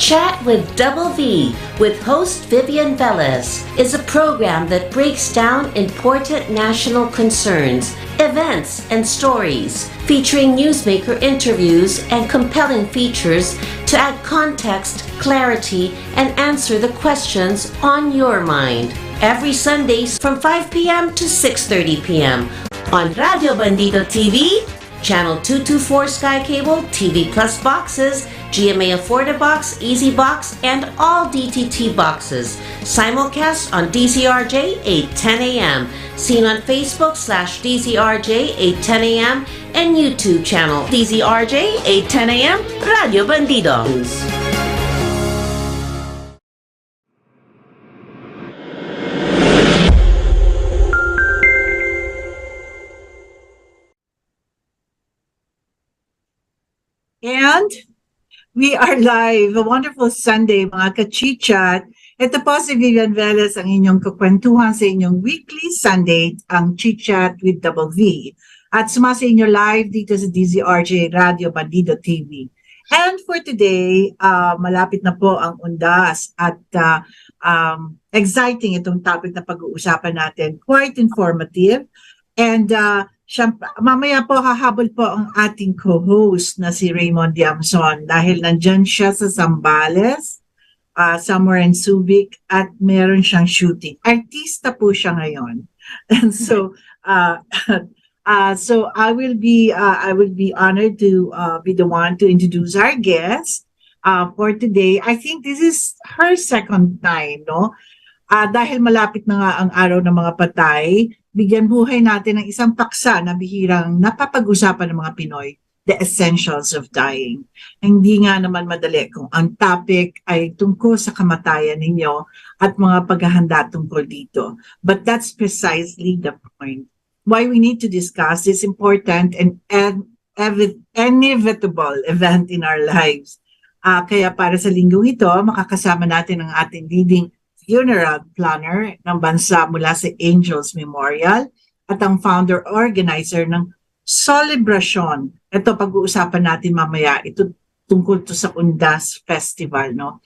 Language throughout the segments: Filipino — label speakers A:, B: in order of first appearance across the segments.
A: Chat with Double V with host Vivian Velez is a program that breaks down important national concerns, events, and stories, featuring newsmaker interviews and compelling features to add context, clarity, and answer the questions on your mind. Every Sundays from 5 p.m. to 6:30 p.m. on Radio Bandido TV, Channel 224 Sky Cable, TV Plus boxes, 𝗖𝗵𝗶𝘁, Easy Box, and all DTT boxes. Simulcast on DZRJ 8:10 a.m. Seen on Facebook /DZRJ 8:10 a.m. and YouTube channel DZRJ 8:10 a.m. Radio Bandido.
B: And we are live. A wonderful Sunday, mga ka-chichat. Ito po si Vivian Velez, ang inyong kukwentuhan sa inyong weekly Sunday, ang Chichat with Double V. At sumasa inyo live dito sa DZRJ Radio Bandido TV. And for today, malapit na po ang undas at exciting itong topic na pag-uusapan natin. Quite informative. And mamaya po hahabol po ang ating co-host na si Raymond Diamzon dahil nandyan siya sa Zambales, somewhere in Subic, at meron siyang shooting. Artista po siya ngayon. And so so I will be honored to be the one to introduce our guest for today. I think this is her second time, no? Dahil malapit na nga ang araw ng mga patay, bigyan buhay natin ng isang paksa na bihirang napapag-usapan ng mga Pinoy, the essentials of dying. Hindi nga naman madali kung ang topic ay tungkol sa kamatayan ninyo at mga paghahanda tungkol dito. But that's precisely the point. Why we need to discuss this important and inevitable event in our lives. Kaya para sa linggong ito, makakasama natin ang ating leading funeral planner ng bansa mula sa Angels Memorial at ang founder-organizer ng celebration. Ito pag-uusapan natin mamaya. Ito tungkol to sa Undas Festival, no?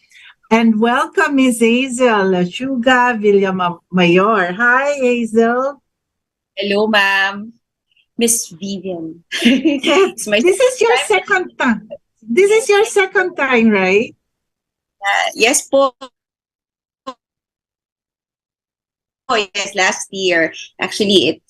B: And welcome Ms. 𝗖𝗵𝗁𝗶. Hi, Hazel.
C: Hello, ma'am. Miss Vivian.
B: This is your second time. This is your second time, right?
C: Yes po. Oh, yes, last year. Actually,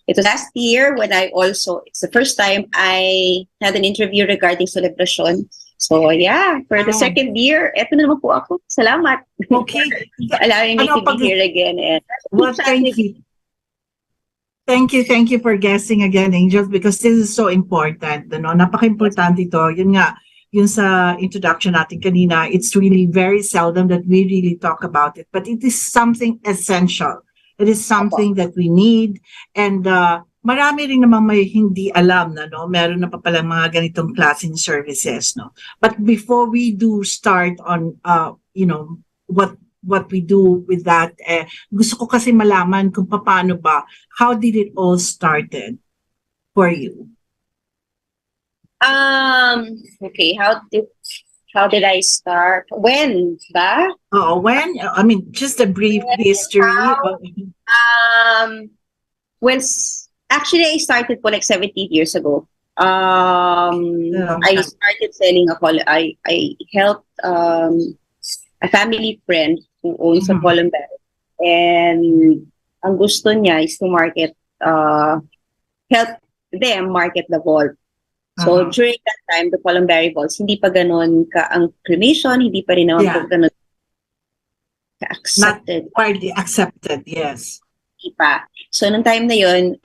C: it was last year when it's the first time I had an interview regarding celebration. So yeah, for the second year, eto na naman po ako. Salamat.
B: Okay.
C: Allowing me to be here again. And
B: well, thank you. Thank you for guessing again, Angels, because this is so important. No? Napaka-importante ito. Yun nga, yun sa introduction natin kanina, it's really very seldom that we really talk about it. But it is something essential. It is something that we need. And marami rin namang may hindi alam na, no? Meron na pa palang mga ganitong klaseng services, no? But before we do start on, what we do with that, gusto ko kasi malaman kung paano ba, how did it all started for you?
C: Okay, how did I start? When ba?
B: When? I mean, just a brief history.
C: Actually, I started po like 17 years ago. I started selling I helped a family friend who owns a columbary, and ang gusto niya is to market, help them market the vault. So during that time, the columbary vaults, hindi pa ganun ang cremation, hindi pa rin naman po ganun accepted.
B: Not widely accepted, yes.
C: Hindi pa. So nung time na yun,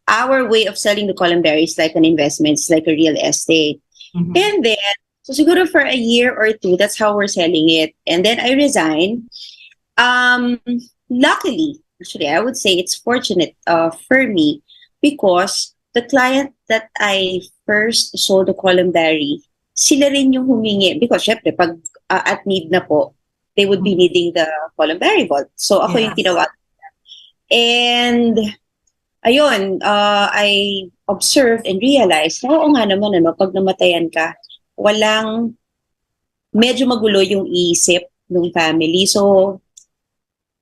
C: our way of selling the columbary is like an investment, it's like a real estate. And then, so siguro for a year or two, that's how we're selling it. And then I resigned. Luckily, actually, I would say it's fortunate for me because the client that I first sold the columbary, sila rin yung humingi. Because syempre, pag at need na po, they would be needing the columbary vault. So ako yung tinawag. And ayun, I observed and realized, oo nga naman, pag namatayan ka, walang medyo magulo yung isip ng family. So,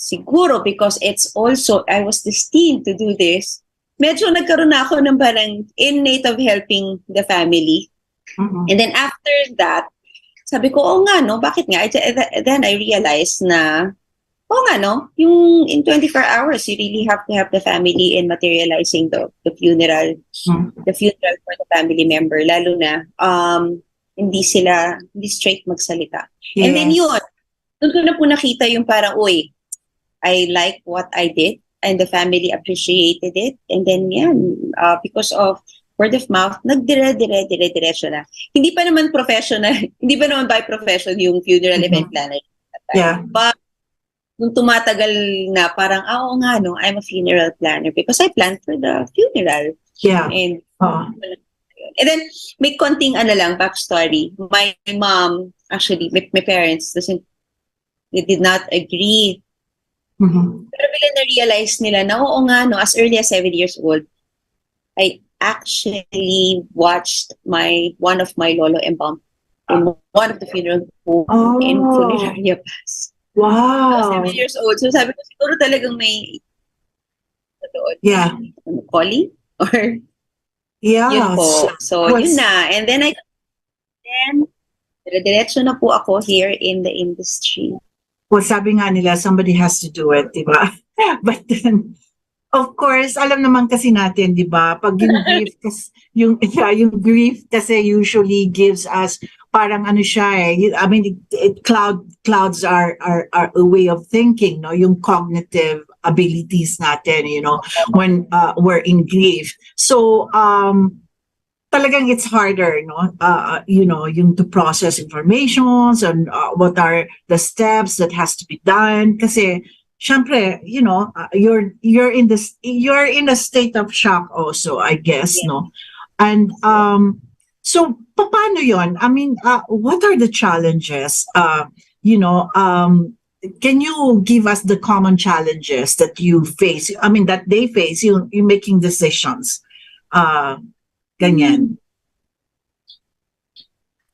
C: siguro because it's also, I was destined to do this, medyo nagkaroon na ako ng parang innate of helping the family. And then after that, sabi ko, oh nga, no, bakit nga? Then I realized na, oh nga, no, yung in 24 hours, you really have to help the family in materializing the funeral, the funeral for the family member, lalo na, hindi straight magsalita.
B: Yes.
C: And then yun, doon ko na po nakita yung parang, uy, I like what I did, and the family appreciated it. And then yan, because of word of mouth, nagdire-diretso na. Hindi pa naman professional, hindi pa naman by profession yung funeral event planner.
B: Yeah.
C: But nung tumatagal na, parang, oo nga, no, I'm a funeral planner because I planned for the funeral.
B: Yeah.
C: And then, may konting lang, backstory. My mom, actually, my parents, they did not agree. Pero bila na-realize nila na, oo nga, no, as early as 7 years old, I actually watched one of my lolo embalmed in one of the funeral home in Funeraria Pass.
B: Wow.
C: 7 years old. So sabi ko, siguro talagang may
B: Yeah.
C: calling or
B: Yeah.
C: yun po. So yun na. And then diretso na po ako here in the industry.
B: Well, sabi nga nila, somebody has to do it, di ba? But then, of course, alam naman kasi natin, di ba? Pag yung grief, yung grief kasi usually gives us parang ano siya eh. I mean, clouds are a way of thinking, no? Yung cognitive abilities natin, you know, when we're in grief. So, talagang it's harder, no? You know, yung to process informations and what are the steps that has to be done. Kasi, syempre, you know, you're in a state of shock also, I guess, no? And so, paano yon? I mean, what are the challenges? You know, can you give us the common challenges that you face? I mean, that they face, you making decisions. Ganyan.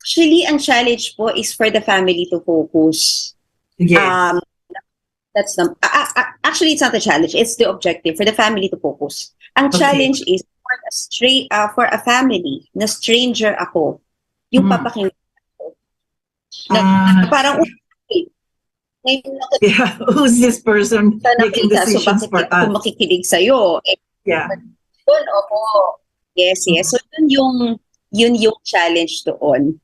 C: Actually, ang challenge po is for the family to focus.
B: Yes.
C: That's actually, it's not a challenge. It's the objective for the family to focus. Ang challenge is for a family na stranger ako, yung papakinggan ko. Parang,
B: yeah, who's this person making decisions for us?
C: Kung makikinig sa'yo.
B: Yeah.
C: Yun, opo. Yes. So, yun yung challenge doon.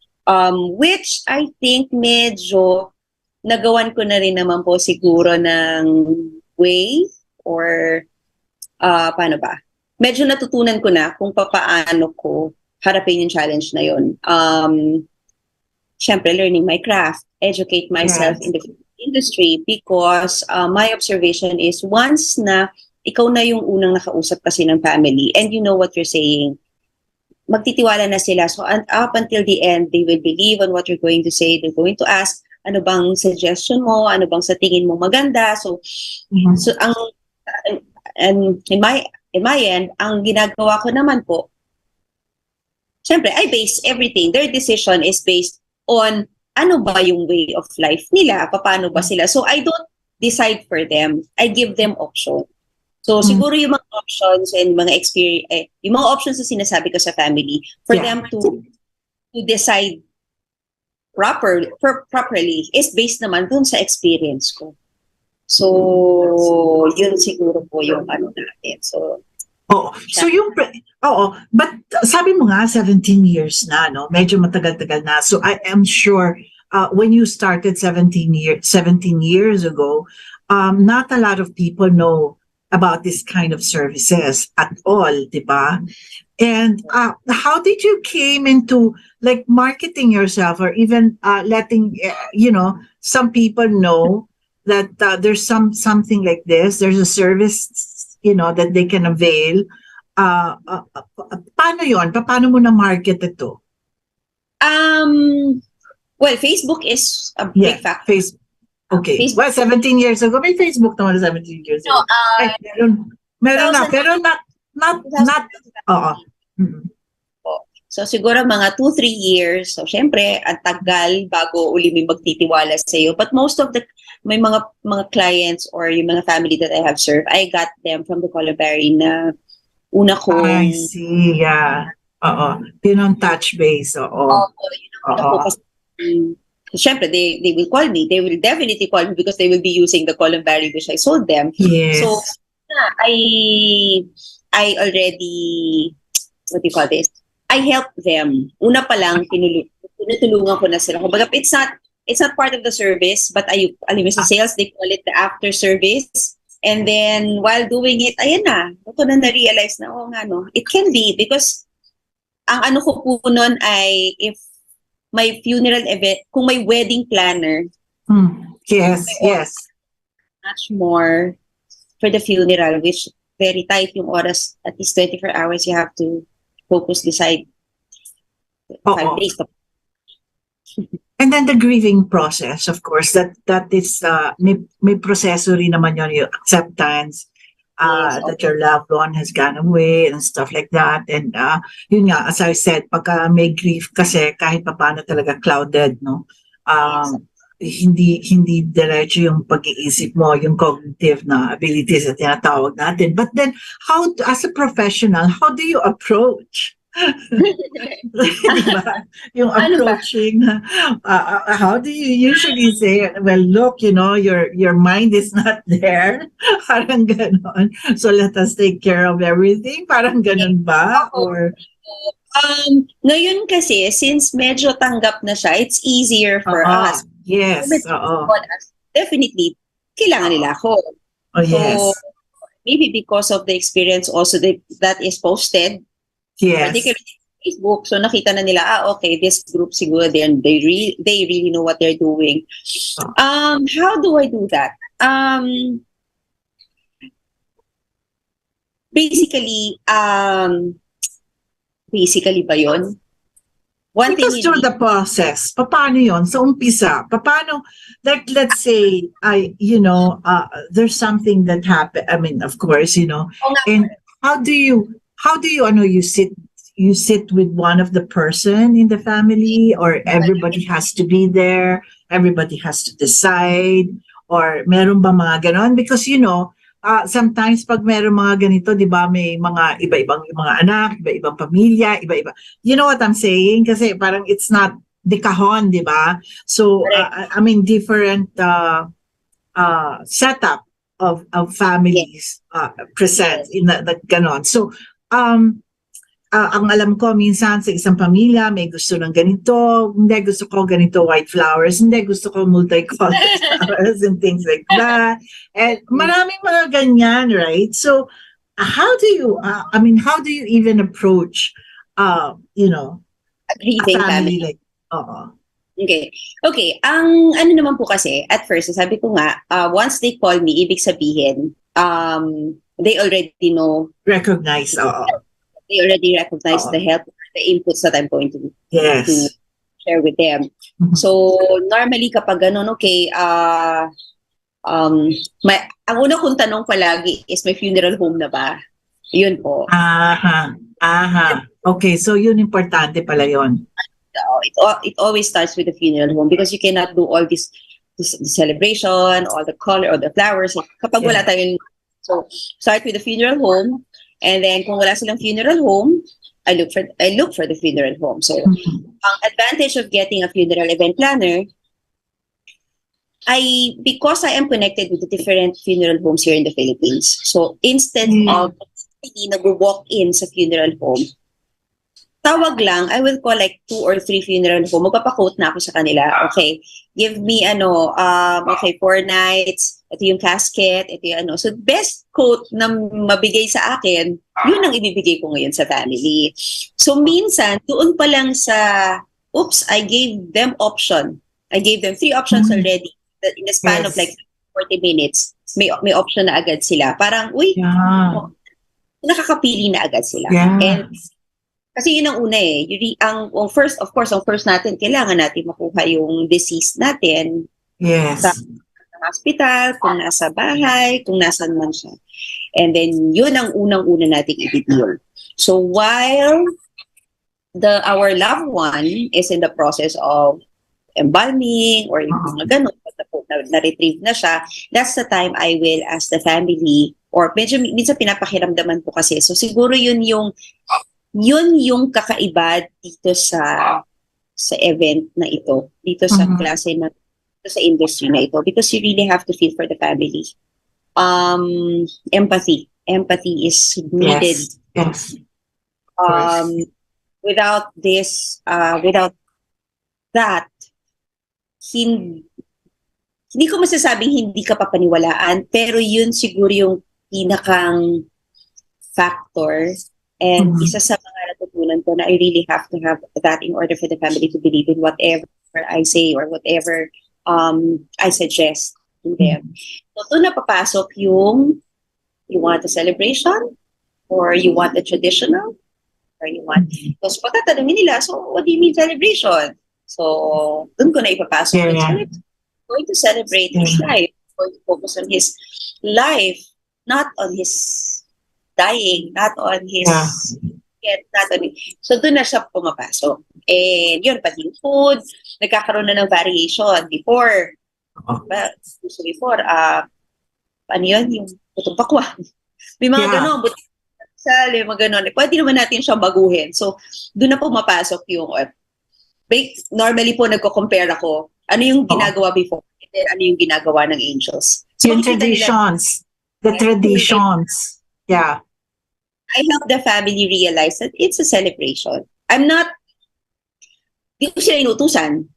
C: Which I think medyo nagawan ko na rin naman po siguro ng way or paano ba? Medyo natutunan ko na kung paano ko harapin yung challenge na yun. Siyempre, learning my craft, educate myself in the industry because my observation is once na ikaw na yung unang nakausap kasi ng family and you know what you're saying, magtitiwala na sila. So up until the end, they will believe on what you're going to say. They're going to ask, ano bang suggestion mo? Ano bang sa tingin mo maganda? So, so and in my end, ang ginagawa ko naman po, syempre, I base everything. Their decision is based on ano ba yung way of life nila, paano ba sila. So I don't decide for them. I give them options. So siguro yung mga options and mga experience, yung mga options na sinasabi ko sa family, for them to decide properly is based naman dun sa experience ko. So yun siguro po yung ano natin. So
B: but sabi mo nga 17 years na, no? Medyo matagal-tagal na. So I am sure when you started 17 years ago, not a lot of people know about this kind of services at all, diba? And how did you came into like marketing yourself or even letting some people know that there's something like this, there's a service that they can avail? Paano yon? Paano mo na market ito?
C: Well, Facebook is a big factor.
B: Okay.
C: Facebook.
B: Well, 17 years ago, may Facebook naman 17 years ago. Meron na, pero not.
C: So siguro mga 2-3 years. So syempre, ang tagal bago uli may magtitiwala sa iyo. But most of the may mga clients or yung mga family that I have served, I got them from the 𝗗𝗵𝘁 na una
B: I
C: kong
B: see, yeah. Oo. Yun ang touch base, oo.
C: una ko kasi syempre, they will call me. They will definitely call me because they will be using the 𝗗𝗵𝘁 which I sold them.
B: Yes.
C: So, I already, what do you call this? I helped them. Una pa lang, tinutulungan ko na sila. Kumbaga, it's not part of the service, but alam mo sa sales, they call it the after service. And then, while doing it, ayan na, ito na na-realize na, nga no, it can be because ang ano ko po nun ay if may funeral event, kung may wedding planner.
B: Yes, yes.
C: Much more for the funeral, which very tight yung oras, at least 24 hours you have to focus, decide 5 days.
B: And then the grieving process, of course, that is, may proseso rin naman yun, yung acceptance, that your loved one has gone away and stuff like that. And yun nga, as I said, pagka may grief kasi kahit papaano talaga clouded, no? Hindi diretso yung pag-iisip mo, yung cognitive na abilities na tinatawag natin. But then, as a professional, how do you approach? Diba? Yung approaching, how do you usually say, well, look, your mind is not there. Parang ganon. So let us take care of everything. Parang ganon ba? Or
C: ngayon kasi, since medyo tanggap na siya, it's easier for us.
B: Yes.
C: Definitely, kailangan nila ako.
B: Oh, yes.
C: So, maybe because of the experience also that is posted,
B: yes.
C: particularly Facebook, so nakita na nila, okay, this group siguro, they really know what they're doing. How do I do that? Basically ba yun?
B: Because through the process, paano yon? Sa umpisa, paano, like, let's say, there's something that happened. I mean, of course, and how do you, you sit with one of the person in the family, or everybody has to be there, everybody has to decide, or meron ba mga ganon? Because, sometimes pag meron mga ganito, di ba, may mga iba-ibang mga anak, iba-ibang pamilya, iba-iba. You know what I'm saying? Kasi parang it's not de cajon, di ba? So, different setup of families present in the ganon. So, ang alam ko, minsan sa isang pamilya, may gusto ng ganito, hindi gusto ko ganito white flowers, hindi gusto ko multicolored flowers and things like that. And maraming mga ganyan, right? So, how do you even approach, a family like,
C: Okay, ang ano naman po kasi, at first, sabi ko nga, once they call me, ibig sabihin, they already know.
B: Recognize,
C: They already recognize the help, the inputs that I'm going to share with them. So, normally kapag ganun, okay, ang una kong tanong palagi is, may funeral home na ba? Yun po.
B: Okay, so yun importante pala yun.
C: It always starts with the funeral home because you cannot do all this celebration, all the color, all the flowers. Kapag wala tayong, so start with the funeral home. And then, kung wala silang funeral home, I look for the funeral home. So, ang advantage of getting a funeral event planner, because I am connected with the different funeral homes here in the Philippines. So, instead of nag-walk in sa funeral home, tawag lang, I will call like 2 or 3 funeral home. Magpapaquote na ako sa kanila. Okay, give me 4 nights, ito yung casket, ito yung So, best quote na mabigay sa akin, yun ang ibibigay ko ngayon sa family. So, minsan, doon pa lang sa, I gave them option. I gave them 3 options already. In the span of like 40 minutes, may option na agad sila. Parang, nakakapili na agad sila. And, kasi yun ang una first natin, kailangan natin makuha yung deceased natin.
B: Yes.
C: Sa hospital, kung nasa bahay, kung nasan man siya. And then, yun ang unang-una nating i-deal. So, while our loved one is in the process of embalming or yung mga ganun, na-retrieve na siya, that's the time I will ask the family, or medyo minsan pinapakiramdaman ko kasi. So siguro yun yung kakaiba dito sa event na ito, dito sa klase na, dito sa industry na ito, because you really have to feel for the family. Empathy is needed.
B: Yes.
C: Without that, hindi ko masasabing hindi ka papaniwalaan, pero yun siguro yung pinakang factor, and isa sa mga natutunan ko na I really have to have that in order for the family to believe in whatever I say or whatever I suggest to them. So doon na papasok yung, you want a celebration or you want a traditional or you want, because pagtatanungin nila, so what do you mean celebration? So doon ko na ipapasok. Going to celebrate his life, going to focus on his life, not on his dying, not on his not on his. So doon na siya pumapasok. And yun, pati yung food, nagkakaroon na ng variation before. Ano yun? Yung putong pakwan. May mga ganon, may mga ganon. Pwede naman natin siyang baguhin. So doon na pumapasok yung, normally po nagko-compare ako. Ano yung ginagawa before? And then ano yung ginagawa ng angels? So,
B: yung traditions. The traditions. Yeah.
C: I help the family realize that it's a celebration. Di ko sila inutusan.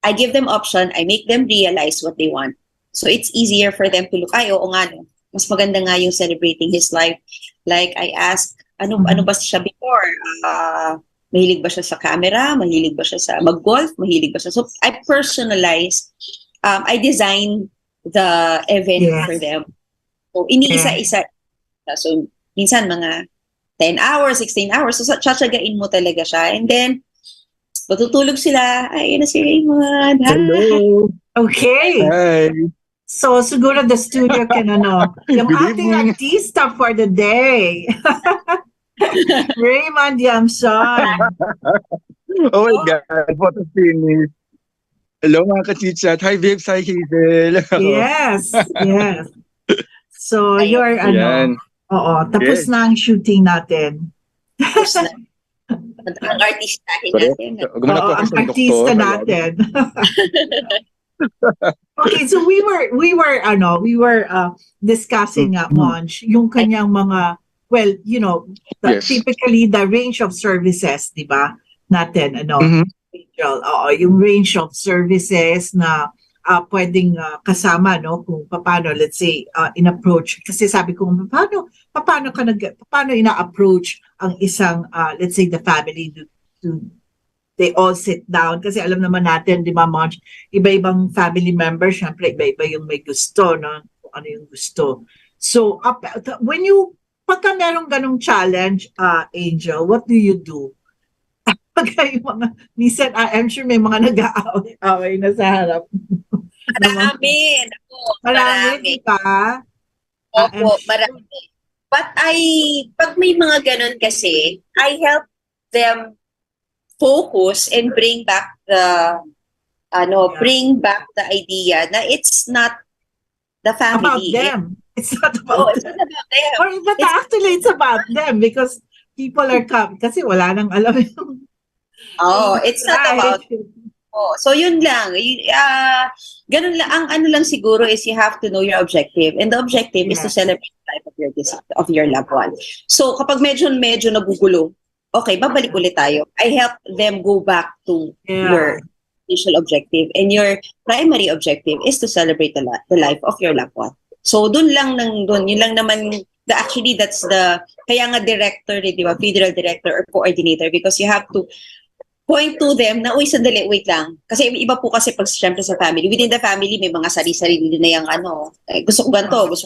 C: I give them option. I make them realize what they want. So it's easier for them to look, oo nga, no, mas maganda nga yung celebrating his life. Like I ask, ano ba siya before? Mahilig ba siya sa camera? Mahilig ba siya sa mag-golf? Mahilig ba siya? So, I personalize, I design the event for them. So, iniisa-isa. So, minsan mga 10 hours, 16 hours. So, tsatsagain mo talaga siya. And then, matutulog sila. Ayun na si Raymond.
D: Hello.
B: Okay.
D: Hi.
B: So, siguro the studio can, yung ating artista for the day. Raymond Diamzon.
D: Oh my God, what a finish. Hello mga ka-chitchat. Hi Viv, hi Hazel.
B: Yes. So, you're, tapos na ang shooting natin.
C: Ang artistahin natin.
B: Ang artista natin. Okay, so we were discussing Monch, yung kanyang mga, well, typically the range of services, di ba? Natin, yung range of services na pwedeng kasama, no? Kung paano, let's say, in-approach. Kasi sabi ko, paano ina-approach ang isang, let's say, the family they all sit down. Kasi alam naman natin, di ba, Monch, iba-ibang family members, syempre, iba-iba yung may gusto, no? Kung ano yung gusto. So, pagka merong ganong challenge, Angel, what do you do? Pagka yung mga, minsan, I'm sure may mga nag-aaway na sa harap. Marami, di ba?
C: Opo, marami. But pag may mga ganon kasi, I help them focus and bring back the idea na it's not the family.
B: About them. It's not about them.
C: It's not about them.
B: But actually, it's about them because people are coming. Kasi wala nang alam yung...
C: it's not about... so yun lang. Ganun lang. Ang ano lang siguro is you have to know your objective. And the objective is to celebrate the life of your loved one. So kapag medyo nagugulo, okay, babalik ulit tayo. I help them go back to your initial objective. And your primary objective is to celebrate the life of your loved one. So, yun lang naman, actually, that's kaya nga director, di ba, federal director or coordinator, because you have to point to them na, uy, sandali, wait lang. Kasi iba po kasi pag siyempre sa family, within the family, may mga sarili-sarili din na yung gusto ko ganito, gusto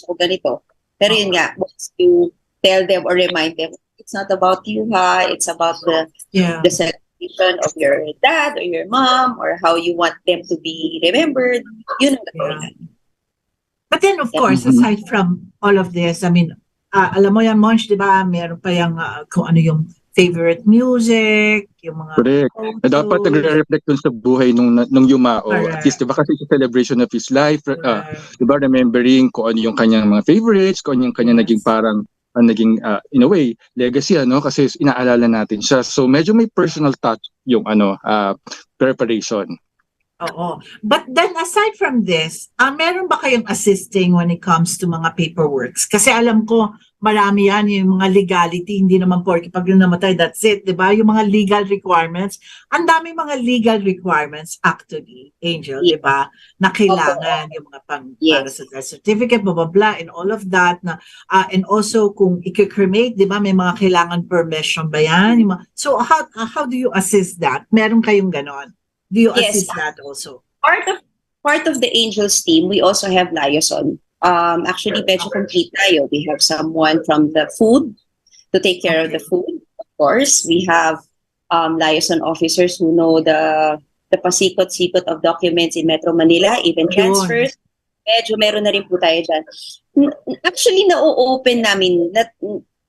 C: ko ganito. Pero yun nga, once you tell them or remind them, it's not about you, it's about the celebration of your dad or your mom or how you want them to be remembered. Yun ang gagawin natin.
B: But then, of course, aside from all of this, I mean, alam mo yan, Monch, di ba, meron pa yung kung ano yung favorite music, yung mga
D: Correct. Na dapat
B: photos.
D: nagre-reflect dun sa buhay nung yumao. At least,
B: Correct.
D: diba, kasi sa celebration of his life,
B: Correct.
D: diba, remembering kung ano yung kanyang mga favorites, kung ano yung kanyang
B: Yes.
D: naging parang, naging, in a way, legacy, kasi inaalala natin siya. So, medyo may personal touch yung, preparation.
B: Oo. But then aside from this, meron ba kayong assisting when it comes to mga paperworks? Kasi alam ko, marami yan, yung mga legality, hindi naman porke pag yung namatay, that's it, di ba? Yung mga legal requirements, ang dami mga legal requirements actually, Angel, di ba? Na kailangan, yung mga para sa death certificate, blah, blah, blah, and all of that. And also, kung i-cremate, di ba, may mga kailangan permission ba yan? So, how do you assist that? Meron kayong ganon? Do you
C: Yes.
B: assist that also?
C: Part of the Angels team, we also have liaison. Actually, medyo complete tayo. We have someone from the food to take care of the food. Of course, we have liaison officers who know the pasikot-sikot of documents in Metro Manila, even transfers. Medyo meron na rin po tayo dyan. Actually, na-open namin,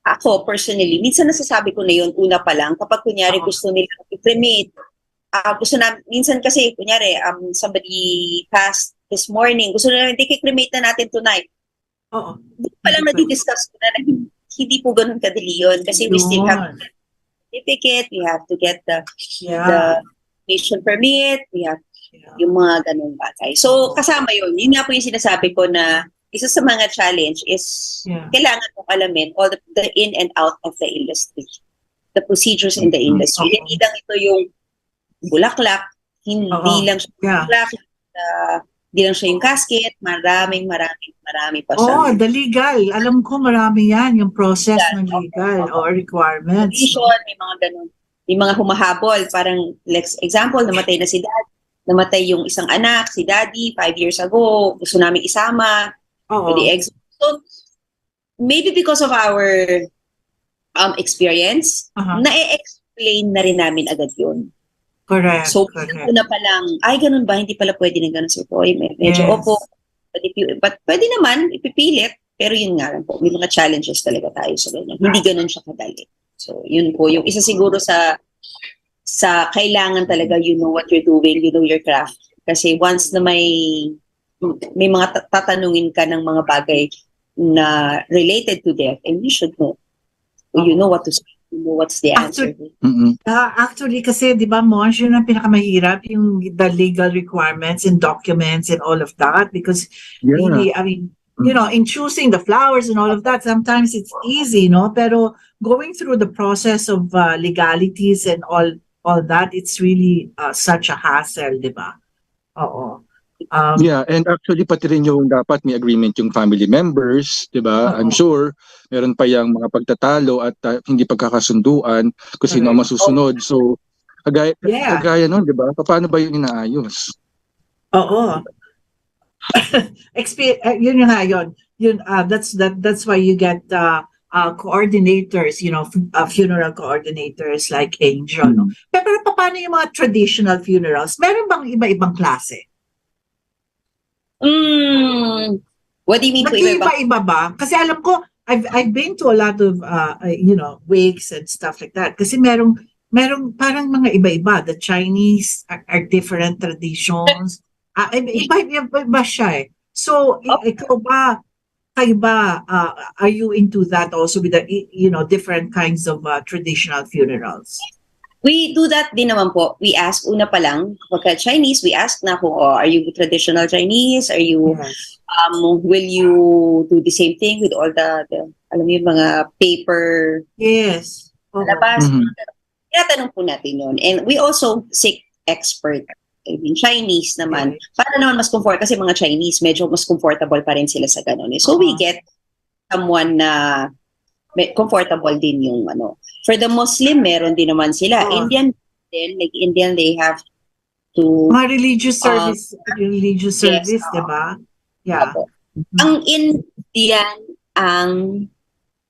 C: ako personally, minsan nasasabi ko na yun, una pa lang, kapag kunyari gusto nila i-cremate, gusto na, minsan kasi, kunyari, somebody passed this morning, gusto na hindi cremate na natin tonight.
B: Oo.
C: Hindi pa lang na-discuss ko na hindi po ganun kadali yun. Kasi we still have the certificate, we have to get the cremation permit, we have yung mga ganun bagay. So, kasama yun. Yun nga po yung sinasabi ko na isa sa mga challenge is kailangan mong alamin all the in and out of the industry. The procedures in the industry. Hindi lang ito yung bulaklak, hindi lang siya bulaklak, hindi lang siya yung casket, marami pa siya.
B: Oh, the legal. Alam ko marami yan, yung process ng legal or requirements.
C: May mga ganun. May mga humahabol, parang, example, namatay na si dad, namatay yung isang anak, si daddy, 5 years ago, gusto namin isama, so, maybe because of our experience, na-explain na rin namin agad yun.
B: Correct.
C: So, una pa lang, ay, ganun ba? Hindi pala pwede na ganun. So, medyo opo. But pwede naman, ipipilit. Pero yun nga lang po, may mga challenges talaga tayo sa ganyan. Hindi ganun siya kadali. So, yun po. Yung isa siguro sa kailangan talaga, you know what you're doing, you know your craft. Kasi once na may mga tatanungin ka ng mga bagay na related to death, and you should know. You know what to say. You know what's the answer.
B: Actually, kasi, di ba, Monsh, yun ang pinakamahirap, yung the legal requirements and documents and all of that. Because, really, I mean, you know, in choosing the flowers and all of that, sometimes it's easy, no? Pero going through the process of legalities and all that, it's really such a hassle, di ba? Oo.
D: And actually pati rin yung dapat may agreement yung family members, 'di ba? I'm sure meron pa yang mga pagtatalo at hindi pagkakasunduan kung sino ang masusunod. So kagaya noon, 'di ba? Paano ba yun inaayos?
B: Oo. Yun nga yun. That's why you get coordinators, you know, funeral coordinators like Angel. No? Pero paano yung mga traditional funerals? Meron bang iba-ibang klase?
C: What do you mean?
B: Nag-iiba-iba ba? Kasi alam ko, I've been to a lot of, you know, wakes and stuff like that. Kasi merong parang mga iba-iba. The Chinese are different traditions. Iba siya eh. So, ikaw ba, are you into that also with the, you know, different kinds of traditional funerals?
C: We do that din naman po. We ask, una pa lang, kapag Chinese, we ask na kung, are you traditional Chinese? Are you, will you do the same thing with all the alam mo yung mga paper?
B: Yes.
C: Labas. Tinatanong po natin yun. And we also seek expert. I mean, Chinese naman. Para naman mas comfort, kasi mga Chinese, medyo mas comfortable pa rin sila sa ganun. So we get someone na comfortable din yung ano. For the Muslim, meron din naman sila. Indian, they have to...
B: Mga religious service, diba? Yeah.
C: Ang Indian,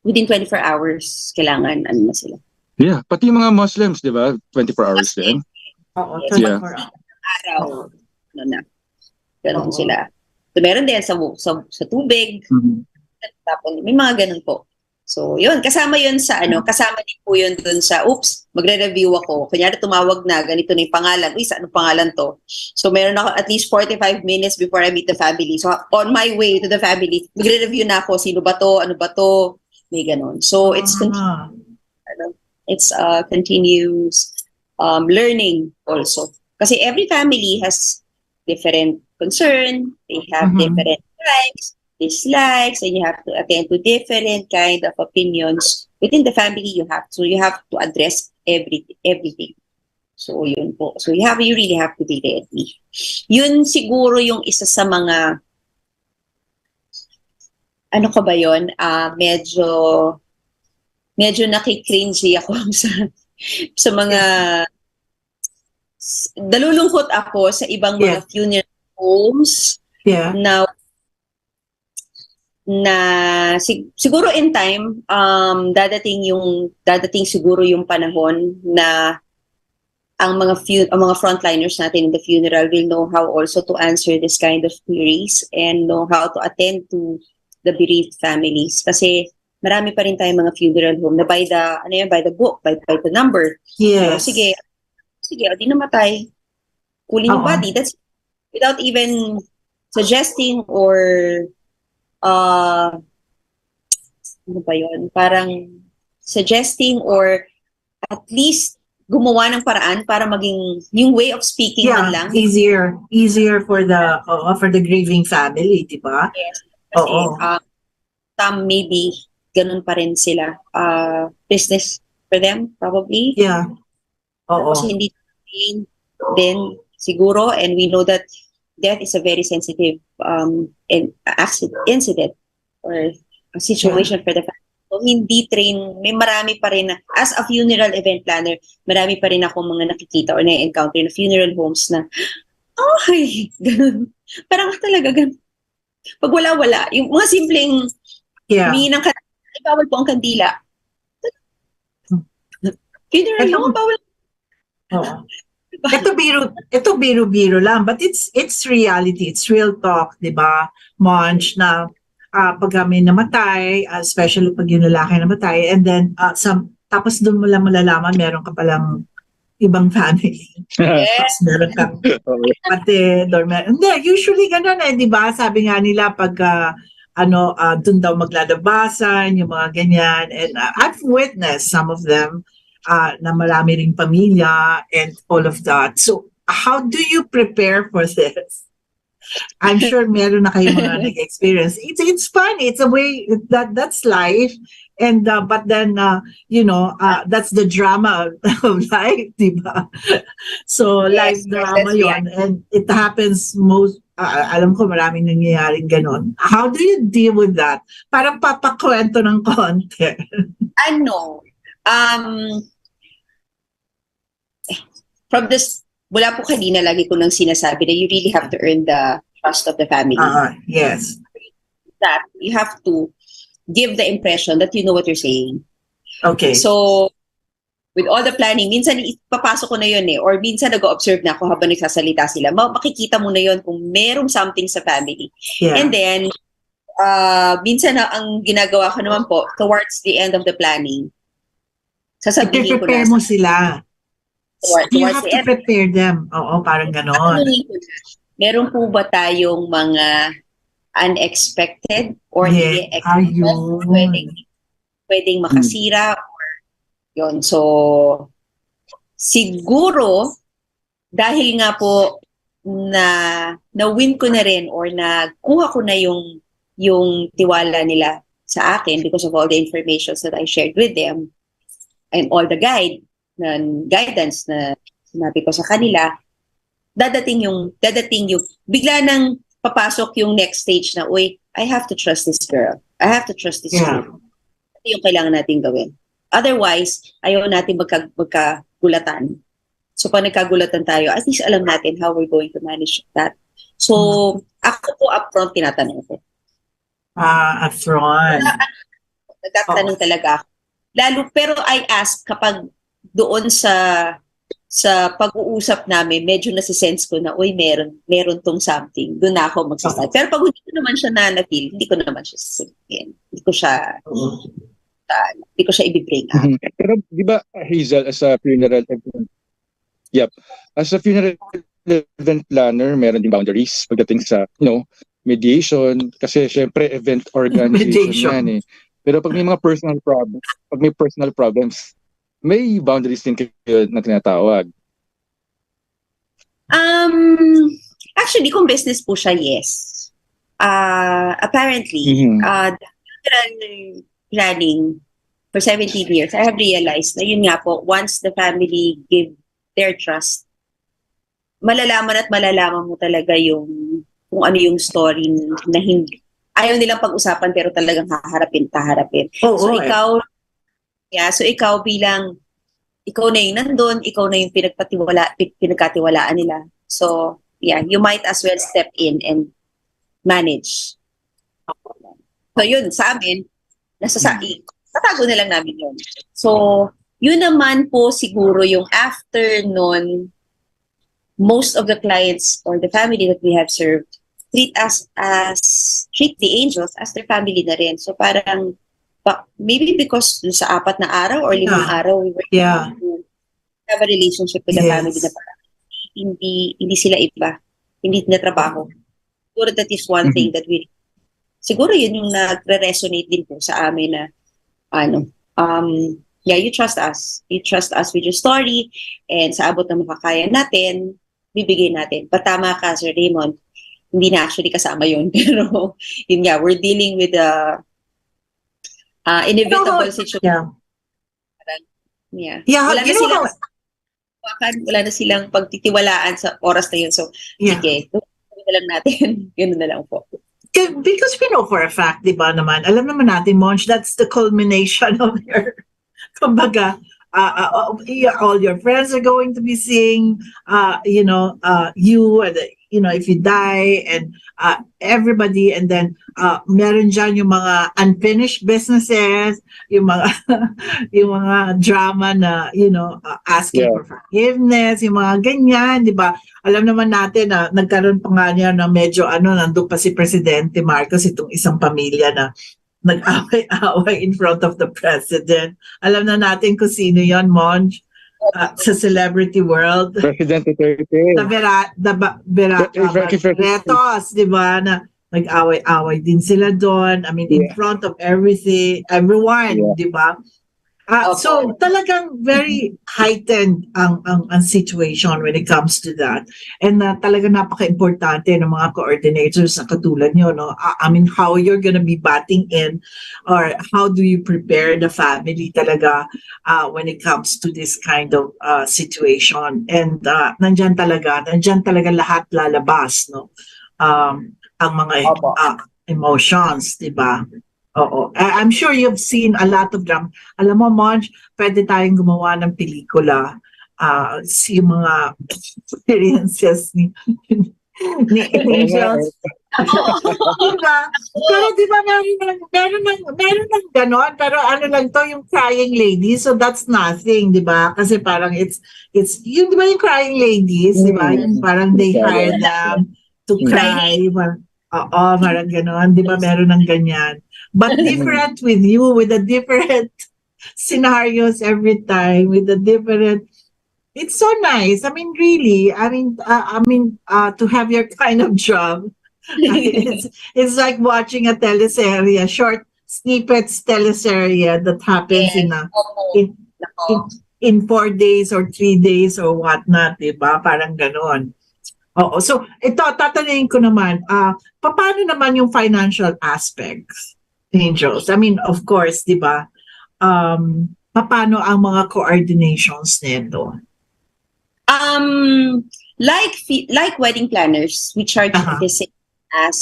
C: within 24 hours, kailangan, ano na sila.
D: Yeah, pati yung mga Muslims, diba? 24 hours din.
B: Oo, 24 hours.
C: Araw. Ano na. Ganun sila. So, meron din sa tubig. Tapos, may mga ganun po. So, yun, kasama yun sa kasama din po yun dun sa, oops, magre-review ako. Kunyari tumawag na, ganito na yung pangalan. Uy, anong pangalan to? So, meron ako at least 45 minutes before I meet the family. So, on my way to the family, magre-review na ako, sino ba to, ano ba to, may ganon. So, it's continuous learning also. Kasi every family has different concern, they have different likes, dislikes, and you have to attend to different kind of opinions within the family. You have to address everything. So yun po. So you really have to be ready. Yun siguro yung isa sa mga ano ka ba yun? Medyo nakikringy ako sa mga nalulungkot ako sa ibang mga funeral homes na siguro in time dadating siguro yung panahon na ang mga frontliners natin in the funeral will know how also to answer this kind of queries and know how to attend to the bereaved families, kasi marami pa rin tayong mga funeral home na by the book, by the number.
B: Yes.
C: Sige, di namatay, kunin yung body. That's without even suggesting or ano ba yun? Parang suggesting or at least gumawa ng paraan para maging yung way of speaking man lang.
B: Easier for the grieving family, di ba?
C: Yes. Kasi some maybe ganun pa rin sila. Business for them, probably.
B: Yeah.
C: Kasi hindi then siguro, and we know that death is a very sensitive incident or a situation for the family. So, hindi may marami pa rin, as a funeral event planner, marami pa rin ako mga nakikita or na-encounter na funeral homes na, ganun. Parang talaga ganun. Pag wala-wala, yung mga simpleng humingi ng kandila, bawal po ang kandila. Funeral home, bawal.
B: Ito biro lang, but it's reality, it's real talk, di ba? Monch, na pag may namatay, especially pag yung lalaki namatay, and then tapos doon mo lang malalaman meron ka palang ibang family.
C: Yes.
B: Meron kang kapatid or hindi, usually ganun di ba? Sabi nga nila pag doon daw maglalabasan, yung mga ganyan, and I've witnessed some of them na marami ring pamilya and all of that. So, how do you prepare for this? I'm sure meron na kayo mga nag-experience. It's fun. It's a way that's life. And but then that's the drama of life, diba? So life drama yon, and it happens most. Alam ko maraming nangyayaring ganon. How do you deal with that? Parang papakwento ng konti.
C: From this, mula po kanina lagi ko nang sinasabi na you really have to earn the trust of the family.
B: Yes.
C: That you have to give the impression that you know what you're saying.
B: Okay.
C: So, with all the planning, minsan ipapasok ko na yun or minsan nag-observe na ako habang nagsasalita sila. Makikita mo na yun kung merong something sa family.
B: Yeah.
C: And then, minsan ang ginagawa ko naman po, towards the end of the planning, sasabihin ko na.
B: I-prepare mo sila. You have to prepare them. Oo, parang ganon.
C: Meron po ba tayong mga unexpected or hindi expected pwedeng makasira or yun. So, siguro, dahil nga po na-win ko na rin or nakuha ko na yung tiwala nila sa akin because of all the information that I shared with them and all the guidance na sinabi ko sa kanila, dadating yung bigla nang papasok yung next stage na, I have to trust this girl. I have to trust this girl. Ito yung kailangan natin gawin. Otherwise, ayaw natin magkagulatan. So, pag nagkagulatan tayo, at least alam natin how we're going to manage that. So, ako po upfront tinatanong ko.
B: Upfront.
C: Nagtatanong talaga ako. Pero I ask kapag doon sa pag-uusap namin, medyo nasisense ko na, meron tong something. Doon na ako magsasabi. Pero pag hindi ko naman siya na-feel, hindi ko naman siya sasabihin. Hindi ko siya Hindi ko siya i-bring up.
D: Pero di ba, Hazel, as a funeral event, as a funeral event planner, meron din boundaries pagdating sa, mediation, kasi syempre event organization yan eh. Pero pag may mga personal problems, may boundaries din kayo na tinatawag.
C: Actually, kung business po siya, yes. Apparently, the funeral planning for 17 years, I have realized na yun nga po, once the family give their trust, malalaman mo talaga yung kung ano yung story na hindi ayaw nilang pag-usapan pero talagang haharapin. So ikaw bilang ikaw na yung nandun, ikaw na yung pinagkatiwalaan nila. So you might as well step in and manage. So yun, sa amin, tatago na lang namin yun. So yun naman po siguro yung after nun, most of the clients or the family that we have served treat the angels as their family na rin. So parang maybe because sa 4 na araw or 5 araw we were able to have a relationship with the family na parang hindi sila iba, hindi na trabaho. Siguro that is one thing that siguro yun yung nagre-resonate din po sa amin na you trust us with your story, and sa abot na makakaya natin bibigay natin. Patama ka, Sir Raymond, hindi na actually kasama yun. Pero, yun nga, we're dealing with the inevitable situation. Wala na silang pagtitiwalaan sa oras na yun. So, sige, tuloy na lang natin. Yun na lang po.
B: Because we know for a fact, di ba naman, alam naman natin, Monch, that's the culmination of your, kumbaga, all your friends are going to be seeing, if you die, and everybody, and then meron dyan yung mga unfinished businesses, yung mga drama na, asking for forgiveness, yung mga ganyan, di ba? Alam naman natin na nagkaroon pa nga niya na medyo nandun pa si Presidente Marcos, itong isang pamilya na nag-away-away in front of the president. Alam na natin kung sino yon, Monj, sa celebrity world.
D: President Duterte.
B: Retos, di ba, na nag-away-away din sila doon. I mean, in front of everyone, di ba? So talagang very heightened ang situation when it comes to that. And talagang napaka-importante ng mga coordinators na katulad nyo, no? I mean, how you're gonna be batting in, or how do you prepare the family talaga when it comes to this kind of situation. And nandyan talaga lahat lalabas, no? Ang mga emotions, di ba? Oo. I'm sure you've seen a lot of drama. Alam mo, Monj, pwede tayong gumawa ng pelikula. Yung mga experiences ni Angels. Diba? Pero diba meron ng ganon, pero lang to, yung crying ladies, so that's nothing, diba? Kasi parang it's yung diba yung crying ladies, diba? Yung parang they hire them to cry. Parang ganon, diba? Meron ng ganyan. But different with you, with the different scenarios every time, with the different. It's so nice. I mean, really. To have your kind of job, it's like watching a teleserye, short snippets teleserye that happens in 4 days or 3 days or whatnot, diba? Parang ganon. Oo. So, ito, tatanungin ko naman, paano naman yung financial aspects? Angels. I mean, of course, di ba? Paano ang mga coordinations nito?
C: Like wedding planners, we charge the same as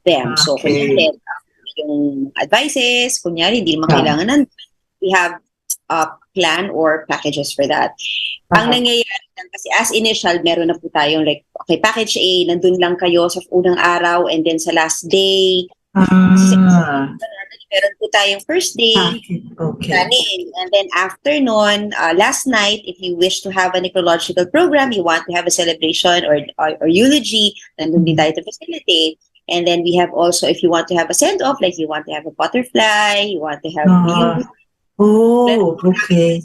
C: them. So, kunyari, yung advices, kunyari, hindi naman kailangan we have a plan or packages for that. Ang nangyayari lang kasi as initial, meron na po tayong like, okay, package A, nandun lang kayo sa unang araw, and then sa last day, meron po tayong first day, planning. And then after nun, last night, if you wish to have a necrological program, you want to have a celebration or eulogy, nandun din tayo to facilitate. And then we have also, if you want to have a send-off, like you want to have a butterfly, you want to have
B: Oh, okay.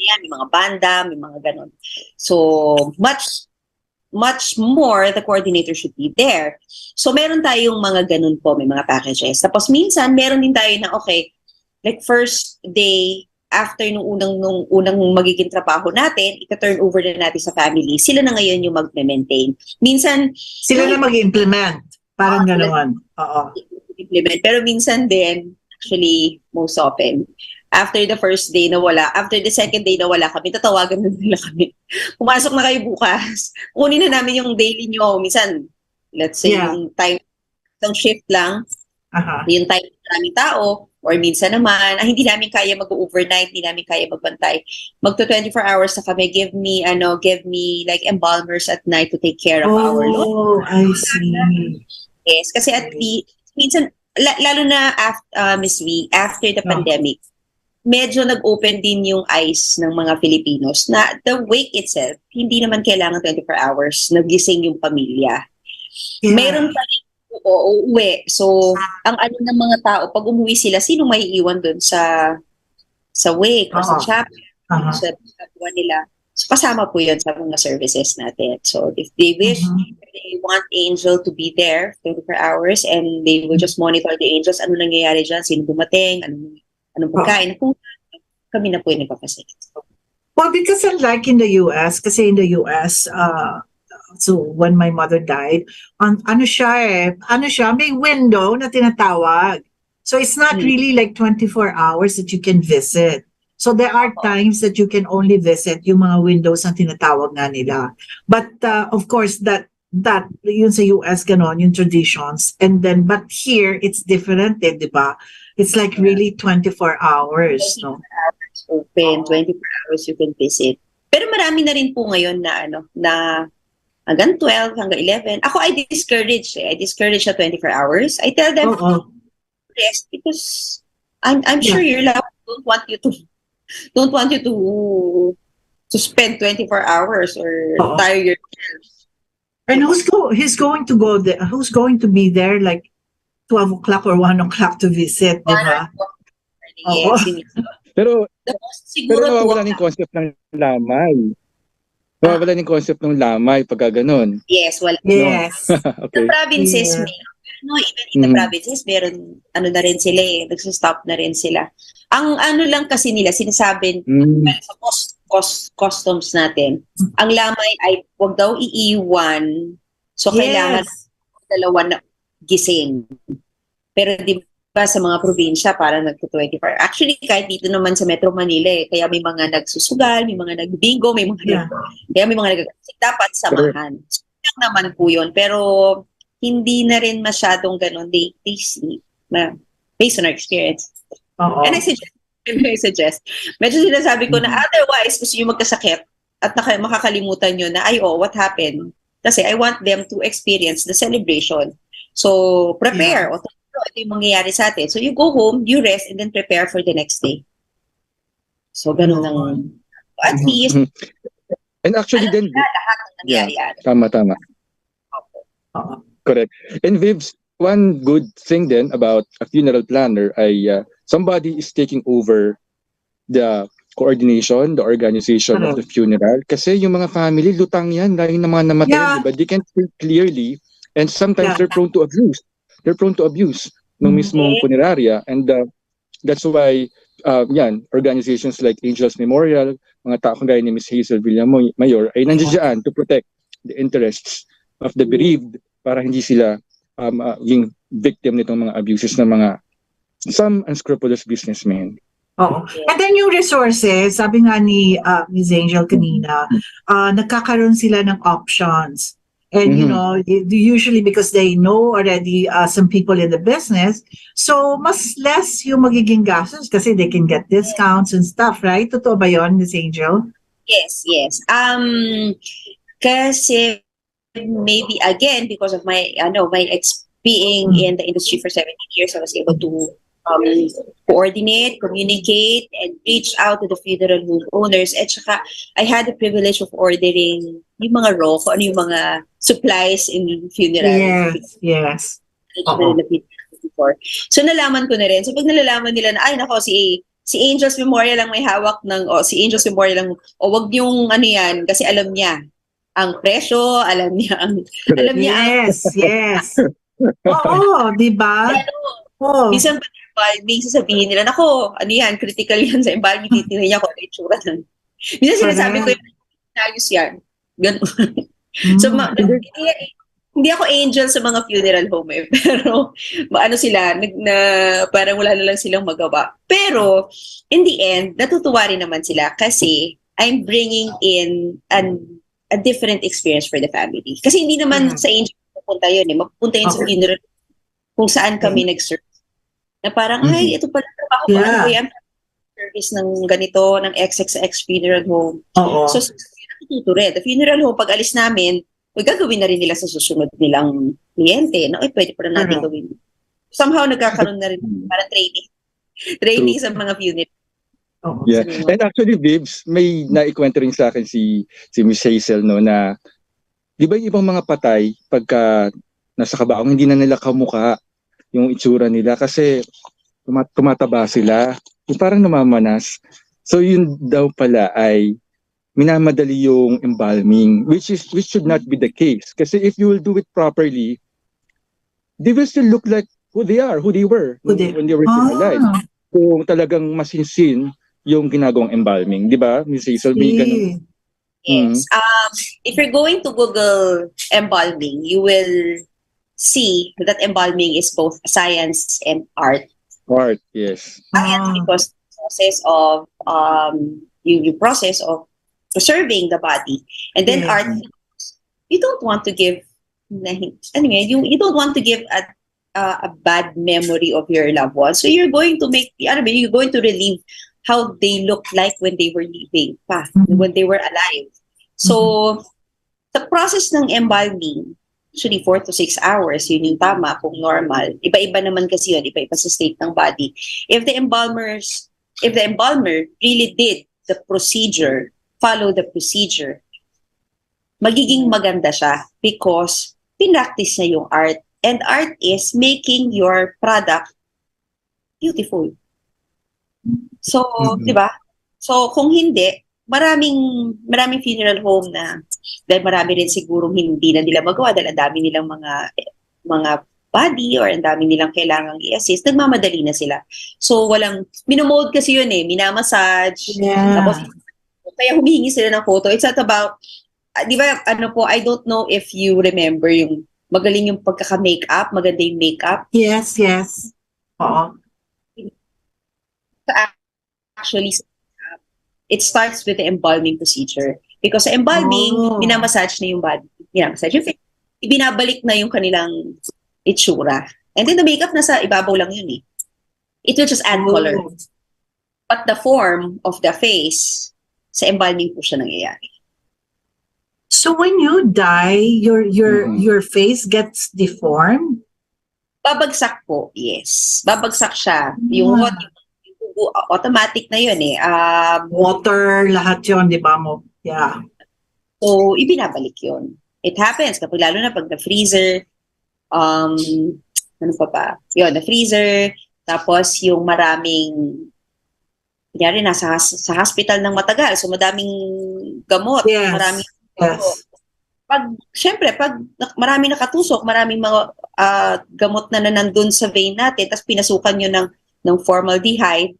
C: May mga banda, may mga ganon. So, much more, the coordinator should be there. So, meron tayong mga ganun po, may mga packages. Tapos, minsan, meron din tayo na, okay, like first day, after nung unang magiging trabaho natin, ita-turn over na natin sa family. Sila na ngayon yung mag-maintain. Minsan,
B: Sila na mag-implement. Parang gano'n. Oo.
C: implement. Pero minsan din, actually, most often, after the first day na wala, after the second day na wala kami, tatawagan na nila kami. Pumasok na kayo bukas. Kunin na namin yung daily nyo. Minsan, let's say, yung time, isang shift lang, yung time ng maraming tao, or minsan naman, hindi namin kaya mag-overnight, hindi namin kaya magbantay. Magto 24 hours na kami, give me like embalmers at night to take care of our load.
B: Oh, I see.
C: Yes, kasi at least, minsan, lalo na Miss V, after the pandemic, medyo nag-open din yung eyes ng mga Filipinos na the wake itself, hindi naman kailangan 24 hours, nagising yung pamilya.
B: Yeah.
C: Meron pa rin uuwi. So, ang ano ng mga tao, pag umuwi sila, sino may iiwan dun sa wake or sa chapel, sa buwan nila. So, kasama po yun sa mga services natin. So, if they wish, they want angel to be there 24 hours and they will just monitor the angels, ano nangyayari dyan, sino dumating, anong pagkain, kami na po yung nagpapasigit.
B: Well, because unlike in the US, kasi in the US, so when my mother died, ano siya, may window na tinatawag. So it's not really like 24 hours that you can visit. So there are times that you can only visit yung mga windows na tinatawag nga nila. But of course, that yun sa US, ganon, yung traditions. And then, but here, it's different, di ba? It's like really 24 hours, no?
C: 24 hours open, 24 hours you can visit. Pero marami na rin po ngayon na hanggang 12, hanggang 11. Ako, I discourage sa 24 hours. I tell them, rest because I'm sure your love don't want you to spend 24 hours or tire yourself.
B: And who's going to go there? Who's going to be there like 12 o'clock or 1 o'clock to visit, di ba?
C: Yes.
D: Pero
C: Siguro
D: nawawala yung concept ng lamay. Nawawala yung concept ng lamay pagka ganun.
C: Yes, well,
B: yes.
D: Okay.
C: The provinces even in the provinces, meron, na rin sila nagsistop na rin sila. Ang lang kasi nila, sinasabi, sa customs natin, ang lamay ay huwag daw iiwan, so kailangan dalawa na gising. Pero di ba sa mga probinsya, parang nagto-24. Actually, kahit dito naman sa Metro Manila, kaya may mga nagsusugal, may mga nagbingo, kaya may mga nagagasik. Dapat samahan. So, lang naman po yun. Pero, hindi na rin masyadong ganun. They sleep based on our experience. And I suggest, medyo sinasabi ko na otherwise, gusto nyo magkasakit at makakalimutan nyo na, what happened? Kasi I want them to experience the celebration. So, prepare. Ito yung mangyayari sa atin. So, you go home, you rest, and then prepare for the next day. So, ganun lang. At least,
D: and actually then,
C: lahat ng nangyayari.
D: Tama. Correct. And Vibs, one good thing then about a funeral planner ay somebody is taking over the coordination, the organization of the funeral. Kasi yung mga family, lutang yan, dahil na mga namatay, diba? They can't think clearly and sometimes they're prone to abuse. Ng mismong punerarya. And that's why, organizations like Angels Memorial, mga tao kagaya ni Ms. Hazel Villamayor ay nandiyan to protect the interests of the bereaved para hindi sila yung victim nitong mga abuses ng mga some unscrupulous businessmen.
B: And then yung resources, sabi nga ni Ms. Angel kanina, nagkakaroon sila ng options. And you know, usually because they know already some people in the business, so mas less yung magiging gastos kasi they can get discounts and stuff, right? Totoo ba yun, Ms. Angel?
C: Yes. Kasi maybe again because of my being in the industry for 17 years, I was able to coordinate, communicate, and reach out to the funeral home owners. At saka, I had the privilege of ordering yung mga raw, kung ano yung mga supplies in funeral.
B: Yes.
C: Before. So, nalaman ko na rin. So, pag nalalaman nila na, si Si Angel's Memorial lang may hawak ng, si Angel's Memorial lang, wag yung ano yan, kasi alam niya ang presyo, alam niya ang, alam niya ang,
B: Yes. Oo, di ba? Oo.
C: minsan pa embalming, sasabihin nila, nako, ano yan, critical yan sa embalming, titignan niya kung ano yung tsura ng. Minsan sinasabi ko, ayos yan. Ganun. So, hindi ako angel sa mga funeral home pero ano sila, parang wala na lang silang magawa. Pero, in the end, natutuwa rin naman sila kasi I'm bringing in a different experience for the family. Kasi hindi naman sa angel mapupunta yun eh. Mapupunta yun sa funeral kung saan kami nag-serve. Na parang, ay, ito pala trabaho ko. Ano ba yan? Service ng ganito, ng XXX funeral home. So, natututo rin. The funeral home, pag alis namin, gagawin na rin nila sa susunod nilang kliyente. No? Ay, pwede pa na natin gawin. Somehow, nagkakaroon na rin parang training sa mga funeral.
D: Yeah. And actually, Vibs, may naikwento rin sa akin si Miss Hazel, no, na di ba yung ibang mga patay, pagka nasa kabaong, hindi na nila kamukha yung itsura nila kasi tumataba sila. Yung parang namamanas. So yun daw pala ay minamadali yung embalming, which should not be the case. Kasi if you will do it properly, they will still look like who they were when they were still alive. Kung talagang masinsin yung ginagawang embalming, di ba? Miss Hazel, may ganun.
C: Yes. If you're going to Google embalming, you will see that embalming is both science and art.
D: Art, yes.
C: Science because the process of yung process of preserving the body, and then art. You don't want to give anyway. You don't want to give a bad memory of your loved ones. So you're going to you're going to relive how they looked like when they were living, when they were alive. So the process ng embalming, actually 4 to 6 hours, yun yung tama kung normal. Iba-iba naman kasi yun, iba-iba sa state ng body. If the embalmer really did the procedure, follow the procedure, magiging maganda siya because pinractice niya yung art. And art is making your product beautiful. So, di ba? So, kung hindi, maraming funeral home na dahil marami rin siguro hindi na nila magawa dahil ang dami nilang mga body or ang dami nilang kailangang i-assist, nagmamadali na sila. So, minomold kasi yun eh, minamassage. Tapos, kaya humihingi sila ng photo. It's not about, di ba, I don't know if you remember yung magaling yung pagkaka-makeup, maganda yung makeup.
B: Yes. Oo.
C: Actually, it starts with the embalming procedure. Because sa embalming, minamassage na yung body. Minamassage yung face. Ibinabalik na yung kanilang itsura. And then the makeup nasa ibabaw lang yun eh. It will just add color. But the form of the face, sa embalming po siya nangyayari.
B: So when you die, your face gets deformed?
C: Babagsak po, yes. Babagsak siya. Yung automatic na yun eh.
B: Water, lahat yun, di ba mo? Yeah.
C: So, ibinabalik yun. It happens kapag lalo na pag na-freezer, ano pa ba? Yun, na-freezer, tapos yung maraming, kunyari nasa sa hospital ng matagal, so madaming gamot, maraming Siyempre, pag marami nakatusok, maraming mga gamot na nandun sa vein natin, tapos pinasukan nyo ng formaldehyde,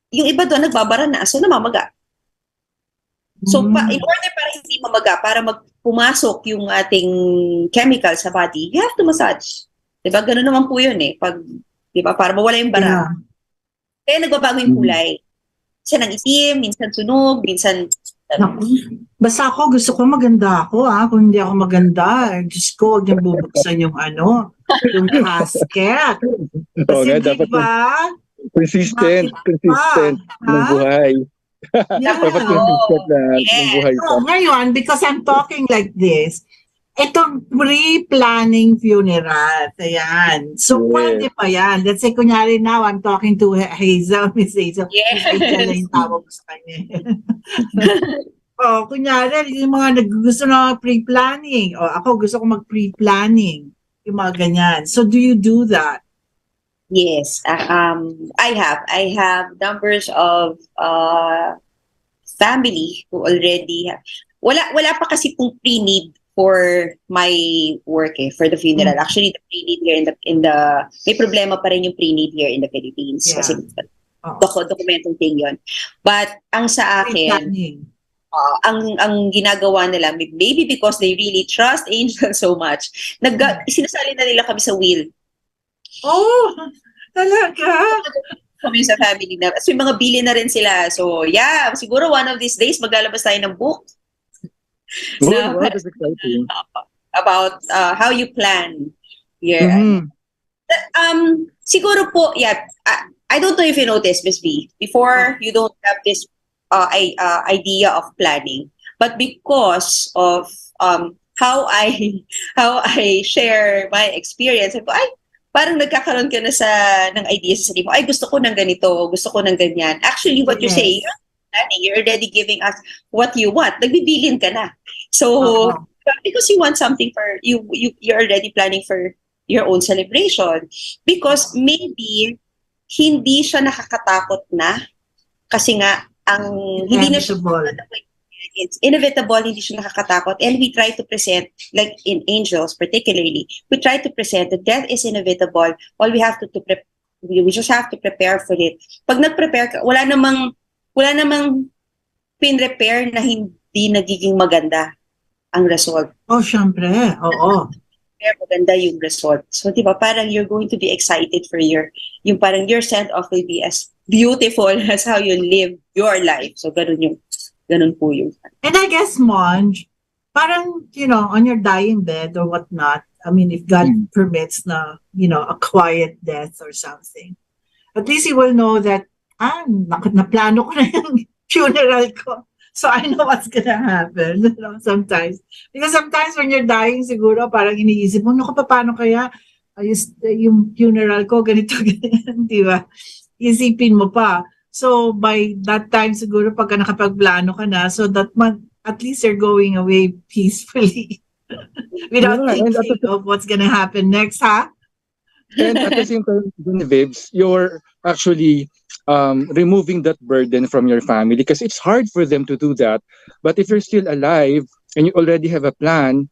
C: yung iba doon nagbabara na, so namamaga. So, in order para hindi mamaga, para pumasok yung ating chemical sa body, you have to massage. Diba? Ganun naman po yun eh. Diba? Para mawala yung bara. Kaya nagbabago yung kulay. Minsan ang itim, minsan sunog, minsan...
B: Basta ako, gusto ko maganda ako kung hindi ako maganda, Diyos ko, huwag niyang bubuksan yung yung casket. Kasi diba?
D: Consistent ng buhay. Dapat consistent ng buhay pa.
B: So, ngayon, because I'm talking like this, itong pre-planning funeral, ayan. So, pwede pa yan. Let's say, kunyari now, I'm talking to Hazel, Miss Hazel.
C: Yes.
B: Miss Hazel na yung tawag ko sa kanya. Kunyari, yung mga gusto na pre-planning. Ako, gusto ko mag-pre-planning. Yung mga ganyan. So, do you do that?
C: Yes, I have numbers of family who already have. Wala pa kasi pong pre-need for my work for the funeral. Actually, the pre-need here in the may problema pa rin yung pre-need here in the Philippines kasi dokumentong thing yon. But ang sa akin, ang ginagawa nila, maybe because they really trust angels so much, sinasali na nila kami sa will.
B: Oh, talaga?
C: Kami sa family na. So, yung mga bili na rin sila. So, yeah, siguro one of these days, maglalabas tayo ng book.
D: Wow, that's exciting.
C: About how you plan your... siguro po, yeah, I don't know if you noticed, Miss B, before you don't have this idea of planning. But because of how I share my experience, parang nagkakaroon ka na ng idea sa sarili mo, ay gusto ko ng ganito, gusto ko ng ganyan. Actually, what you say, you're already giving us what you want. Nagbibilin ka na. So, because you want something for, you're already planning for your own celebration. Because maybe, hindi siya nakakatakot na, kasi nga, hindi na siya it's inevitable, hindi siya nakakatakot. And we try to present, like in angels particularly, we try to present that death is inevitable. All we have we just have to prepare for it. Pag nag-prepare ka, wala namang pin-repair na hindi nagiging maganda ang result.
B: Oh, syempre. Oo.
C: Maganda yung result. So, di ba, parang you're going to be excited for yung parang your send-off will be as beautiful as how you live your life. So, ganun po yung.
B: And I guess, Monj, parang, on your dying bed or whatnot, I mean, if God permits na, a quiet death or something, at least you will know that, naplano ko na yung funeral ko. So I know what's gonna happen, sometimes. Because sometimes when you're dying, siguro, parang iniisip mo, naku, paano kaya yung funeral ko, ganito, ganyan, di ba? Isipin mo pa. So by that time, siguro pagka nakapagplano ka na, so that at least you're going away peacefully without thinking of what's gonna happen next, ha?
D: And at the same time, Vibs, you're actually removing that burden from your family because it's hard for them to do that. But if you're still alive and you already have a plan,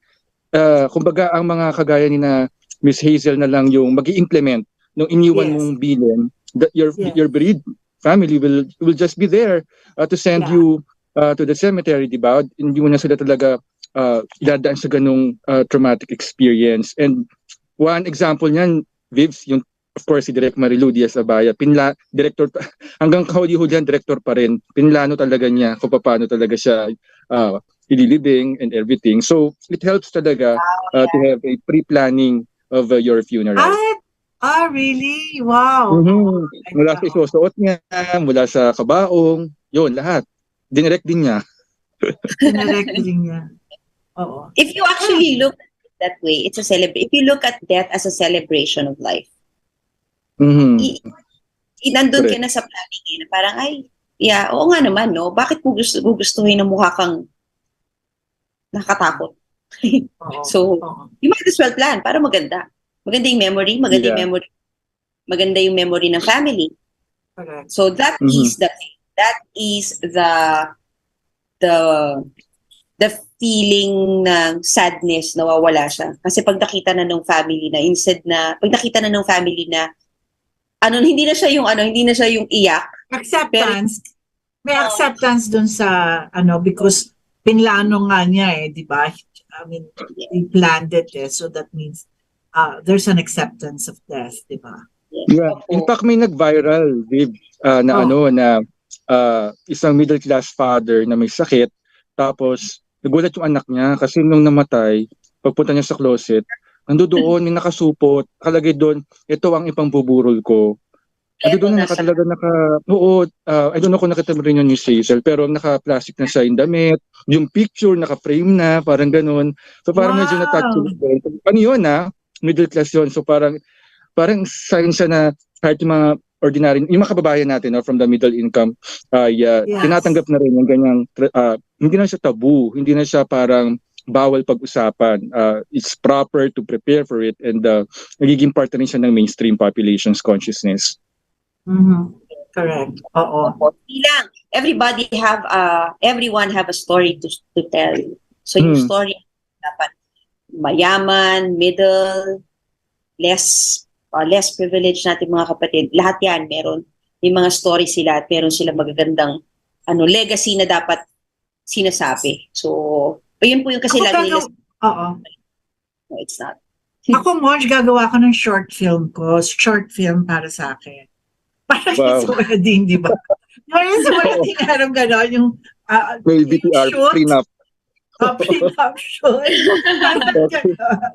D: kumbaga ang mga kagaya ni na Miss Hazel na lang yung mag-i-implement nung iniwan mong bilin, that your bereaved family will just be there to send you to the cemetery, di ba? Hindi mo na sila talaga idadaan sa ganung traumatic experience. And one example niyan, Vivs, yung of course si Direk Marilu Diaz-Abaya, director hanggang kahuli-hulihan director pa rin. Pinlano talaga niya kung paano talaga siya ililibing and everything. So it helps talaga to have a pre-planning of your funeral.
B: Really? Wow.
D: Mula sa isusuot niya, mula sa kabaong, yun, lahat. Dinirect din niya.
B: Dinirect din niya. Oo.
C: If you actually look at it that way, it's a celebration. If you look at death as a celebration of life, nandun ka na sa planning na parang, oo nga naman, no? Bakit mo gustuhin na mukha kang nakatakot? So, you might as well plan para maganda. Maganda yung memory, maganda yung memory ng family.
B: Correct.
C: So that is the feeling ng sadness na wawala siya. Kasi pag nakita na ng family na hindi na siya yung iyak.
B: Acceptance. May acceptance dun sa because pinlano nga niya di ba? I mean, he planned it so that means there's an acceptance of death, di ba?
D: Yeah. In fact, may nag-viral, Viv, na isang middle class father na may sakit, tapos nagulat yung anak niya kasi nung namatay, pagpunta niya sa closet, nandoon, may nakasupot, kalagay doon, ito ang ipangbuburol ko. Nandoon na I don't know kung nakita mo rin yun yung Cecil, pero naka-plastic na siya yung damit, yung picture, naka-frame na, parang ganun. So parang medyo na-touch yun. Ano yun middle class yun. So parang sign siya na kahit yung mga ordinary, yung mga kababayan natin from the middle income, tinatanggap na rin yung ganyang, hindi na siya tabu, hindi na siya parang bawal pag-usapan. It's proper to prepare for it, and nagiging part na rin siya ng mainstream population's consciousness.
B: Correct. Oo.
C: Bilang everyone have a story to tell. So yung story dapat mayaman, middle, less privileged natin mga kapatid. Lahat yan meron. May mga story sila at meron sila magagandang legacy na dapat sinasabi. So, yun po yung kasi lagi nila.
B: Oo.
C: No, it's not.
B: Ako, Monj, gagawa ko ng short film ko. Short film para sa akin. Parang sa wedding, di ba? Parang sa wedding, harap gano'n yung
D: May BTR, prenup.
B: Prenup shoot. Parang gano'n.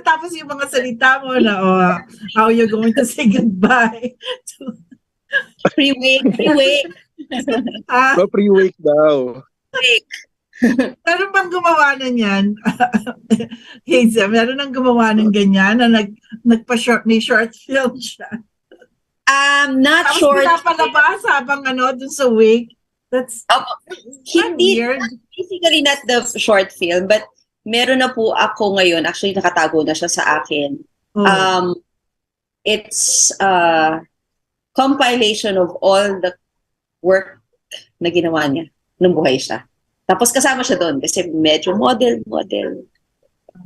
B: Tapos yung mga salita mo na, how you're going to say goodbye.
C: Pre-wake.
D: Pre-wake daw.
B: Meron bang gumawa na niyan? Hazel, meron nang gumawa ng ganyan na may short film siya.
C: Not
B: tapos
C: short.
B: Tapos pinapalabas habang dun sa wake. That's weird.
C: Basically not the short film, but meron na po ako ngayon. Actually, nakatago na siya sa akin. It's a compilation of all the work na ginawa niya nung buhay siya. Tapos kasama siya doon kasi medyo model.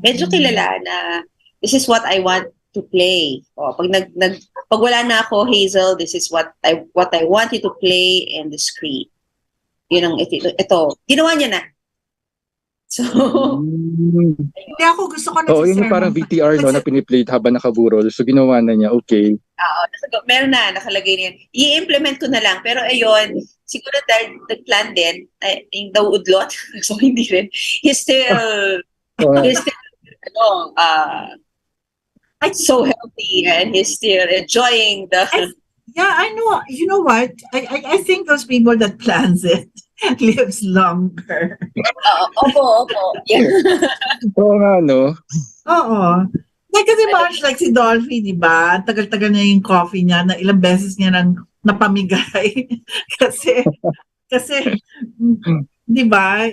C: Medyo kilala na this is what I want to play. Pag wala na ako, Hazel, this is what I want you to play in the screen. Yun ang ito. Ginawa niya na. So,
B: hindi ako gusto ko na
D: yun yung parang VTR na piniplay habang nakaburol. So, ginawa na niya, okay.
C: Meron na, nakalagay niya. I-implement ko na lang. Pero ayun, siguro dahil nag-plan din, yung daw udlot. So, hindi rin. He's still so healthy and he's still enjoying the...
B: Yeah, I know. You know what? I think those people that plans it lives longer.
C: Opo. Yeah.
D: Oo nga, no?
B: Oo. Kasi much like si Dolphy, di ba? Tagal-tagal na yung coffee niya, na ilang beses niya nang napamigay. kasi, di ba,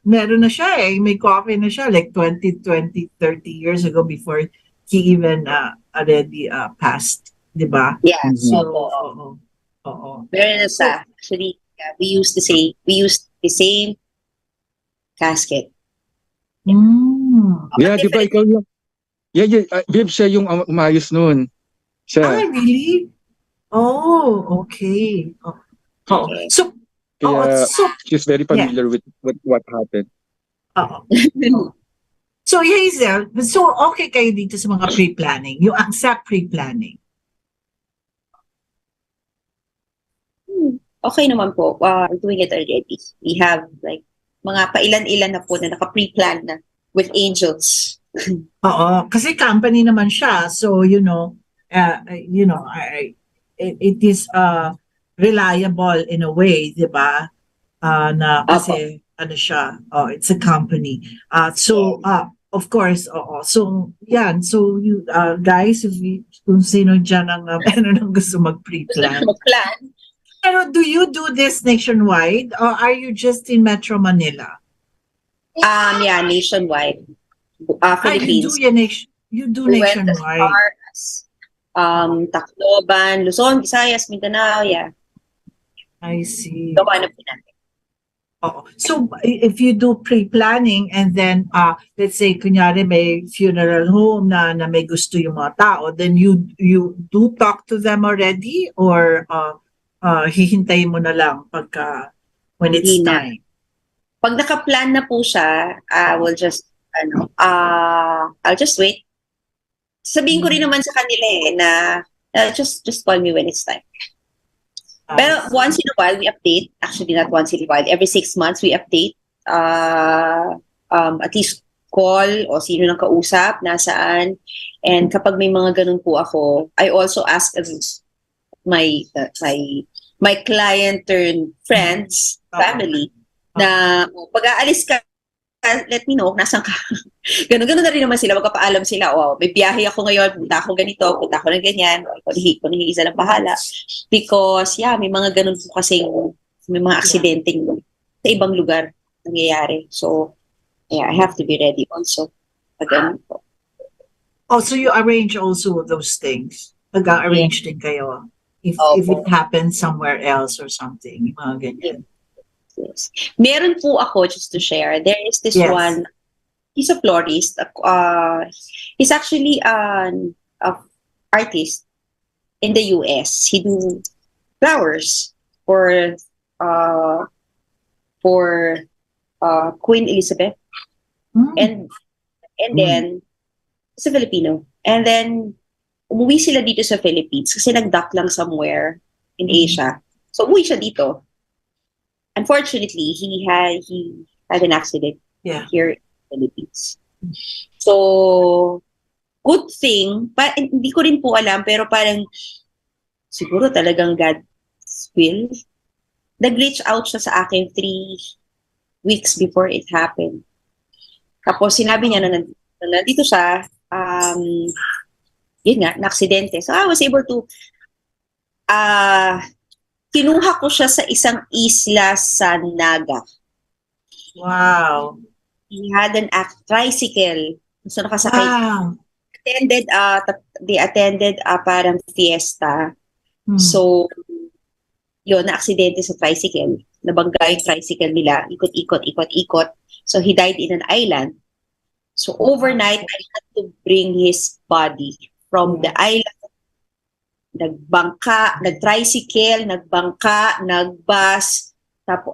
B: meron na siya may coffee na siya like 20, 30 years ago before he even already passed. Di ba?
C: Yeah.
B: So, oo.
C: Meron na sa, actually, we used the same casket.
D: Yeah, di ba ikaw yung... Yeah, Viv, siya yung umayos nun. Siya.
B: Really? Oh, okay. So,
D: she's very familiar with what happened.
B: So, Hazel, so okay kayo dito sa mga pre-planning? You accept pre-planning?
C: Okay naman po. We're doing it already. We have like mga pailan-ilan na po na naka-pre-plan na with angels.
B: Oo, kasi company naman siya. So, it is reliable in a way, di ba? Na kasi, siya, it's a company. Of course, So, yan. So, you guys, kung sino dyan ang gusto mag-pre-plan.
C: Mag-plan.
B: Pero do you do this nationwide or are you just in Metro Manila?
C: Yeah, nationwide. Philippines.
B: You do
C: we went as
B: nationwide.
C: far as Tacloban, Luzon, Visayas, Mindanao, yeah.
B: I see.
C: Gawa na po natin.
B: So if you do pre-planning and then let's say kunyari may funeral home na may gusto yung mga tao, then you do talk to them already or hihintayin mo na lang pagka when it's time?
C: Pag naka-plan na po siya, I'll just wait. Sabihin ko rin naman sa kanila na just call me when it's time. Pero once in a while, we update. Actually, not once in a while. Every 6 months, we update. At least call o sino nang kausap, nasaan. And kapag may mga ganun po ako, I also ask my client turn friends, family, na pag-aalis ka, let me know, nasan ka. Ganun na rin naman sila, magpapaalam sila, may biyahe ako ngayon, punta ako ganito, punta ako ng ganyan, kung isa lang bahala. Because, may mga ganun po kasing, may mga aksidente sa ibang lugar. nangyayari. So, yeah, I have to be ready also. Again po.
B: Oh, so you arrange also those things? Nag-arrange din kayo? If it happens somewhere else or something, mga ganyan.
C: Yes. Meron po ako, just to share, there is this
B: Yes.
C: one, he's a florist. He's actually an artist in the US. He do flowers for Queen Elizabeth. And then, sa Filipino. And then, umuwi sila dito sa Philippines kasi nag-dock lang somewhere in Asia. So, umuwi siya dito. Unfortunately, he had an accident here in the Philippines. So, good thing, hindi ko rin po alam, pero parang siguro talagang God's will. Nag-reach out siya sa akin 3 weeks before it happened. Tapos sinabi niya na nandito siya, yun nga, na-aksidente. So I was able to, kinuha ko siya sa isang isla sa Naga.
B: Wow.
C: He had an tricycle. So nakasakay.
B: Wow.
C: They attended parang fiesta. So, yun, na-aksidente sa tricycle. Nabangga yung tricycle nila. Ikot. So, he died in an island. So, overnight, I had to bring his body from the island. Nagbangka, nag-tricycle, nagbangka, nag-bus.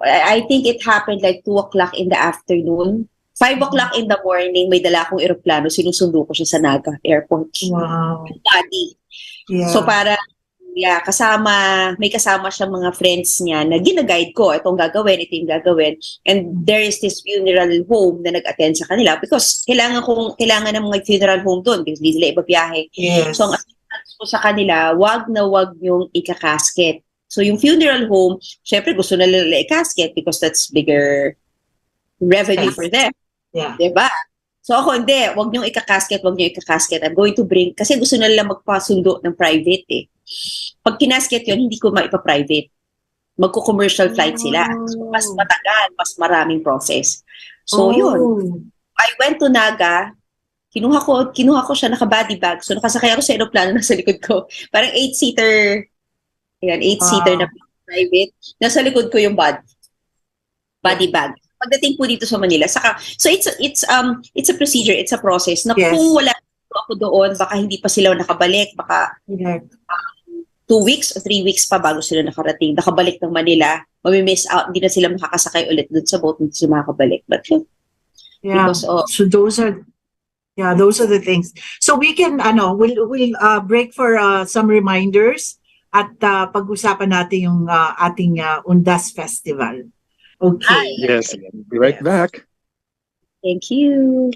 C: I think it happened like 2 o'clock in the afternoon. 5 o'clock in the morning, may dala akong eroplano. Sinusundo ko siya sa Naga Airport.
B: Wow.
C: Body.
B: Yeah.
C: So, may kasama siya mga friends niya na gina-guide ko, ito yung gagawin. And there is this funeral home na nag-attend sa kanila because kailangan ng mga funeral home doon because hindi nila ibabiyahe.
B: Yes.
C: So, ang assistance ko sa kanila, wag yung ikakasket. So, yung funeral home, syempre gusto nila i-casket because that's bigger revenue for them.
B: Yeah.
C: Diba? So, ako, hindi. Wag niyong ikakasket. I'm going to bring, kasi gusto nila magpasundo ng private eh. Pag kinasket yun, hindi ko maipa-private. Magko-commercial flight sila. So, mas matagal, mas maraming process. So, yun. I went to Naga, kinuha ko siya, naka-body bag. So, nakasakay ako sa aeroplano nasa likod ko. Parang 8-seater, 8-seater na private. Nasa likod ko yung body bag. Pagdating po dito sa Manila, so it's a procedure, it's a process na kung wala ako doon, baka hindi pa sila nakabalik, baka 2 weeks o 3 weeks pa bago sila nakabalik ng Manila, mami-miss out, hindi na sila makakasakay ulit doon sa boat, hindi sila makakabalik. But
B: so those are the things. So we can we'll break for some reminders at pag-usapan natin yung ating Undas Festival. Okay.
D: Yes, we'll be right back.
C: Thank you.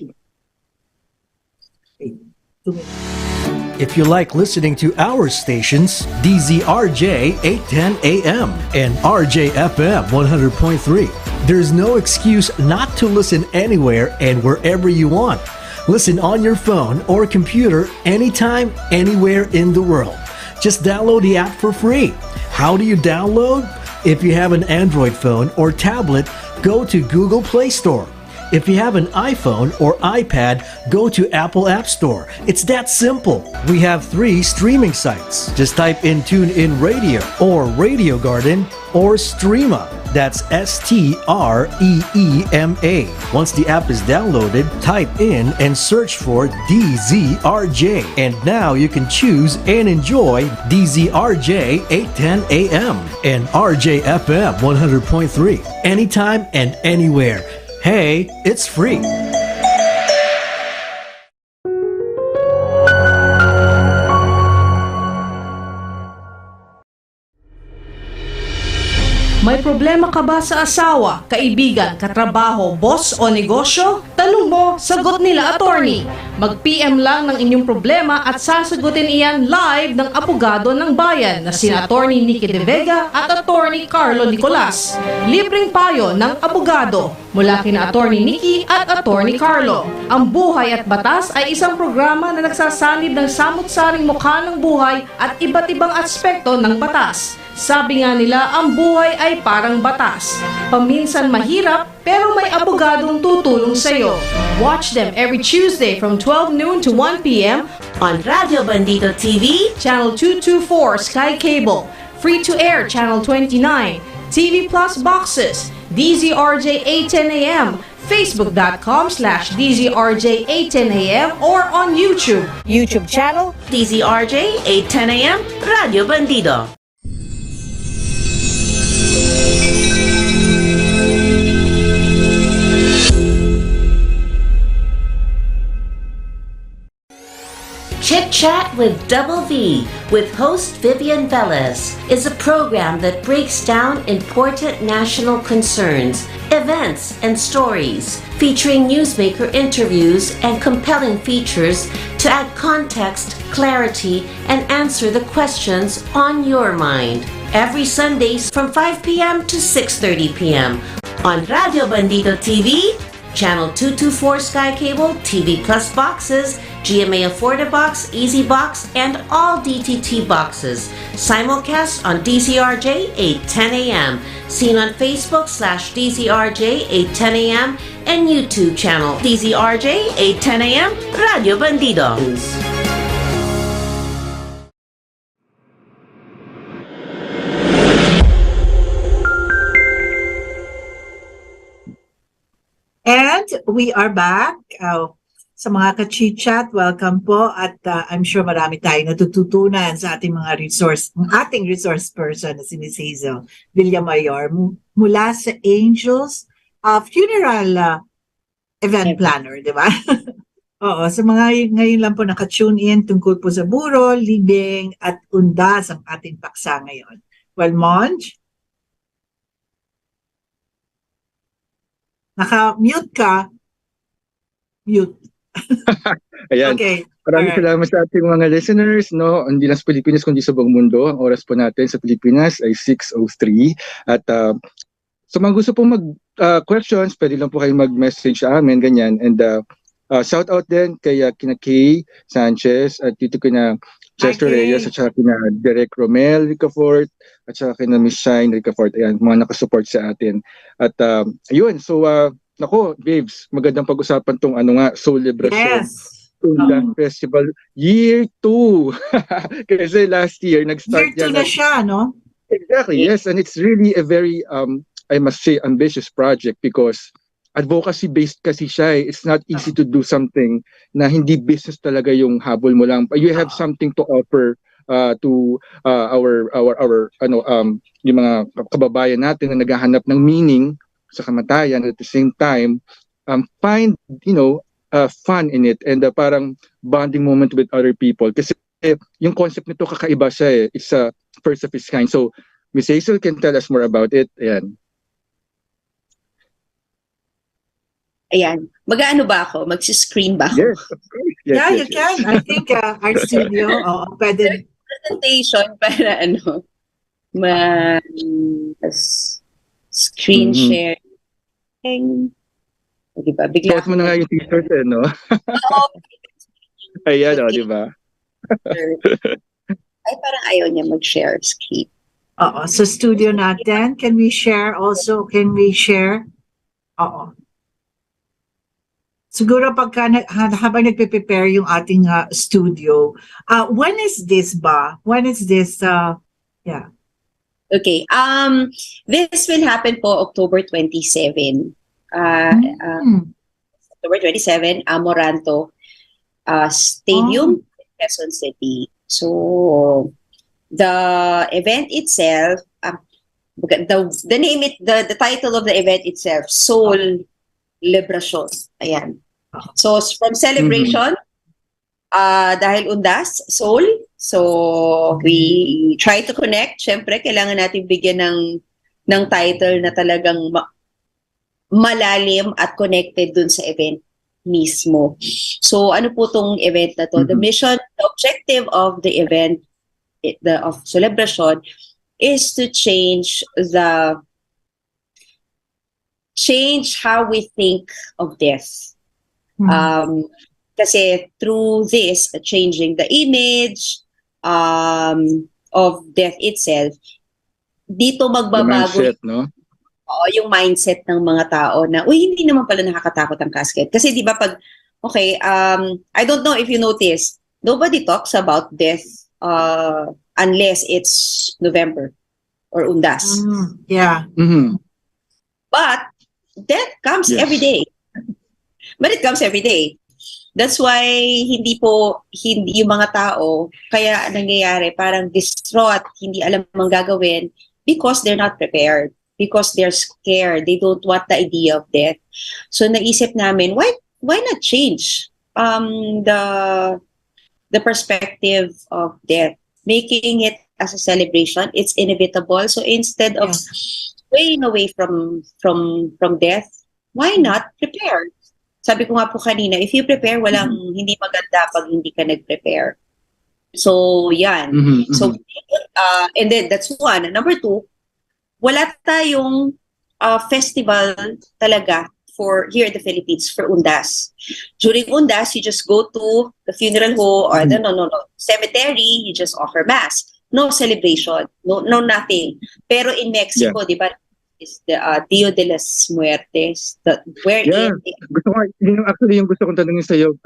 E: If you like listening to our stations, DZRJ 810 AM and RJFM 100.3, there's no excuse not to listen anywhere and wherever you want. Listen on your phone or computer anytime, anywhere in the world. Just download the app for free. How do you download? If you have an Android phone or tablet, go to Google Play Store. If you have an iPhone or iPad, go to Apple App Store. It's that simple. We have 3 streaming sites. Just type in TuneIn Radio or Radio Garden or Streama. That's STREEMA. Once the app is downloaded, type in and search for DZRJ. And now you can choose and enjoy DZRJ 810 AM and RJFM 100.3 anytime and anywhere. Hey, it's free.
F: May problema ka ba sa asawa, kaibigan, katrabaho, boss o negosyo? Tanong mo, sagot nila attorney. Mag-PM lang ng inyong problema at sasagutin iyan live ng abogado ng bayan na sina Attorney Nikki De Vega at Attorney Carlo Nicolas. Libreng payo ng abogado mula kina Attorney Nikki at Attorney Carlo. Ang Buhay at Batas ay isang programa na nagsasanib ng samut-saring mukha ng buhay at iba't ibang aspekto ng batas. Sabi nga nila, ang buhay ay parang batas. Paminsan mahirap, pero may abogadong tutulong sa'yo. Watch them every Tuesday from 12 noon to 1 p.m.
A: on Radio Bandido TV,
F: Channel 224 Sky Cable, Free to Air Channel 29, TV Plus Boxes, DZRJ 810 AM, Facebook.com/DZRJ 810 AM, or on YouTube. YouTube channel
A: DZRJ 810 AM, Radio Bandido. Chit Chat with 𝗶𝗶 with host Vivian Velez is a program that breaks down important national concerns, events, and stories, featuring newsmaker interviews and compelling features to add context, clarity, and answer the questions on your mind. Every Sundays from 5 p.m. to 6:30 p.m. on Radio Bandido TV, Channel 224 Sky Cable, TV Plus Boxes, 𝗖𝗵𝗶𝘁 Box, Easy Box, and all DTT boxes. Simulcast on DZRJ 810 AM. Seen on Facebook/DZRJ 810 AM and YouTube channel DZRJ 810 AM, Radio Bandido.
B: And we are back. Sa mga ka-chit-chat, welcome po. At I'm sure marami tayong natututunan sa ating ating resource person na si Ms. Hazel 𝗵𝗵𝗁 mula sa Angels Funeral Event Planner, di ba? Oo, sa mga ngayon lang po naka-tune in tungkol po sa burol, libing, at undas ang ating paksa ngayon. Well, Monj? Naka-mute ka. Mute.
D: Ayan.
B: Okay.
D: Maraming salamat sa ating mga listeners, no? Hindi lang sa Pilipinas, kundi sa buong mundo. Ang oras po natin sa Pilipinas ay 6:03. At sa mga gusto pong mag-questions, pwede lang po kayong mag-message sa amin, ganyan. And shout out din kay kina Kay Sanchez at dito kina Chester Reyes at saka kina Derek Romel Ricafort at saka kina Miss Shine Ricafort. Ayan, mga nakasupport sa atin. At ayun, so nako, Babes, magandang pag-usapan tong 𝗖𝗵𝗁𝗶 Festival Year 2. Kasi last year nag-start
B: Year 2 na siya, no?
D: Exactly, yes, and it's really a very I must say ambitious project because advocacy based kasi siya. It's not easy to do something na hindi business talaga yung habol mo lang. You have something to offer to our yung mga kababayan natin na naghahanap ng meaning sa kamatayan, at the same time find fun in it and parang bonding moment with other people kasi yung concept nito kakaiba siya it's a first of its kind. So Ms. Hazel can tell us more about it.
C: Ayan. Mag-ano ba ako? Mag-screen ba ako?
D: Yes, of course. Yes,
B: You can. I think our studio, pwede.
C: Presentation para screen share. Diba? Bigla
D: Suot mo na nga yung t-shirt no? Ayan di ba?
C: Ay, parang ayaw niya mag-share screen.
B: Oo, sa studio natin, can we share also? Can we share? Oo. Siguro habang nagpe-prepare yung ating studio, when is this ba? When is this, yeah.
C: Okay. This will happen po October 27. October 27, Amoranto Stadium, Quezon City. So the event itself, the name the title of the event itself, 𝗖𝗵𝗁𝗶. Ayan. So from celebration, dahil undas, soul. So we try to connect. Syempre, kailangan natin bigyan ng title na talagang malalim at connected dun sa event mismo. So ano po tong event na to? The mission, the objective of the event of celebration is to change how we think of death. Kasi through this, changing the image of death itself, dito
D: The
C: magbabago
D: mindset, no?
C: yung mindset ng mga tao na, uy, hindi naman pala nakakatakot ang casket. Kasi di ba pag, okay, I don't know if you notice, nobody talks about death unless it's November or undas.
B: Yeah.
D: Mhm.
C: But death comes
D: Yes.
C: every day. But it comes every day. That's why hindi yung mga tao kaya nangyayari parang distraught, hindi alam ang gagawin because they're not prepared, because they're scared, they don't want the idea of death. So naisip namin, why not change the perspective of death, making it as a celebration. It's inevitable. So instead of staying away from death, why not prepare? Sabi ko nga po kanina, if you prepare, walang hindi maganda pag hindi ka nag-prepare. So, yan. So, and then that's one. Number two, wala tayong festival talaga for here in the Philippines for undas. During undas, you just go to the funeral home or cemetery, you just offer mass. No celebration, no nothing. Pero in Mexico, di ba, is the Dia de las Muertes, wherein
D: Gusto ko, actually, yung gusto kong tanongin sa'yo,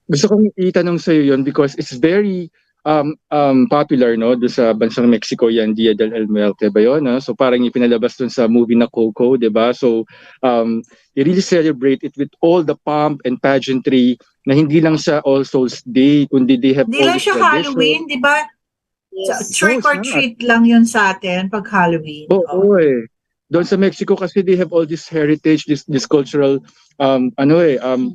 D: gusto kong itanong sa'yo yun because it's very popular, no, doon sa bansang Mexico yan, Dia del Muerte ba yun, no? So parang ipinalabas doon sa movie na Coco, di ba? So they really celebrate it with all the pomp and pageantry na hindi lang sa All Souls Day, kundi they have
B: Hindi
D: all
B: lang
D: this
B: siya
D: tradition.
B: Halloween, di ba?
C: Yes.
B: Trick or treat lang yun sa atin pag Halloween.
D: Oo eh. Doon sa Mexico kasi they have all this heritage, this cultural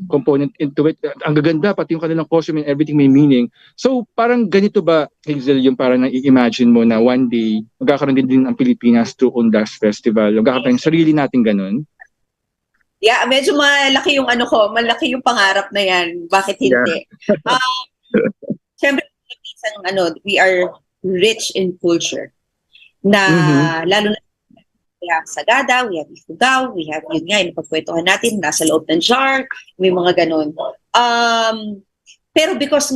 D: component into it. Ang gaganda, pati yung kanilang costume and everything may meaning. So parang ganito ba, Hazel, yung parang nai-imagine mo na one day magkakaroon din ang Pilipinas through Undas Festival. Magkakaroon sarili natin ganun?
C: Yeah, medyo malaki yung malaki yung pangarap na yan. Bakit hindi? Siyempre, we are rich in culture. Na lalo na we have Sagada, we have Ifugao, we have yun nga, yung pagkwentuhan natin, nasa loob ng jar, may mga ganun. Pero because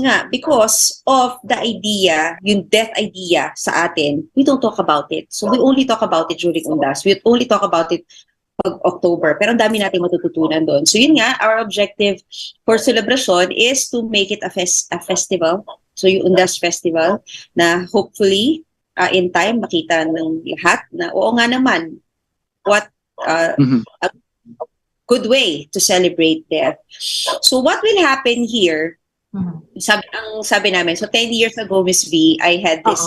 C: of the idea, yung death idea sa atin, we don't talk about it. So we only talk about it during Undas. We only talk about it pag October. Pero ang dami natin matututunan doon. So yun nga, our objective for celebration is to make it a festival. So yung Undas Festival na hopefully in time makita ng lahat na oo nga naman, what a good way to celebrate death. So what will happen here, sabi namin, so 10 years ago, Miss V, I had this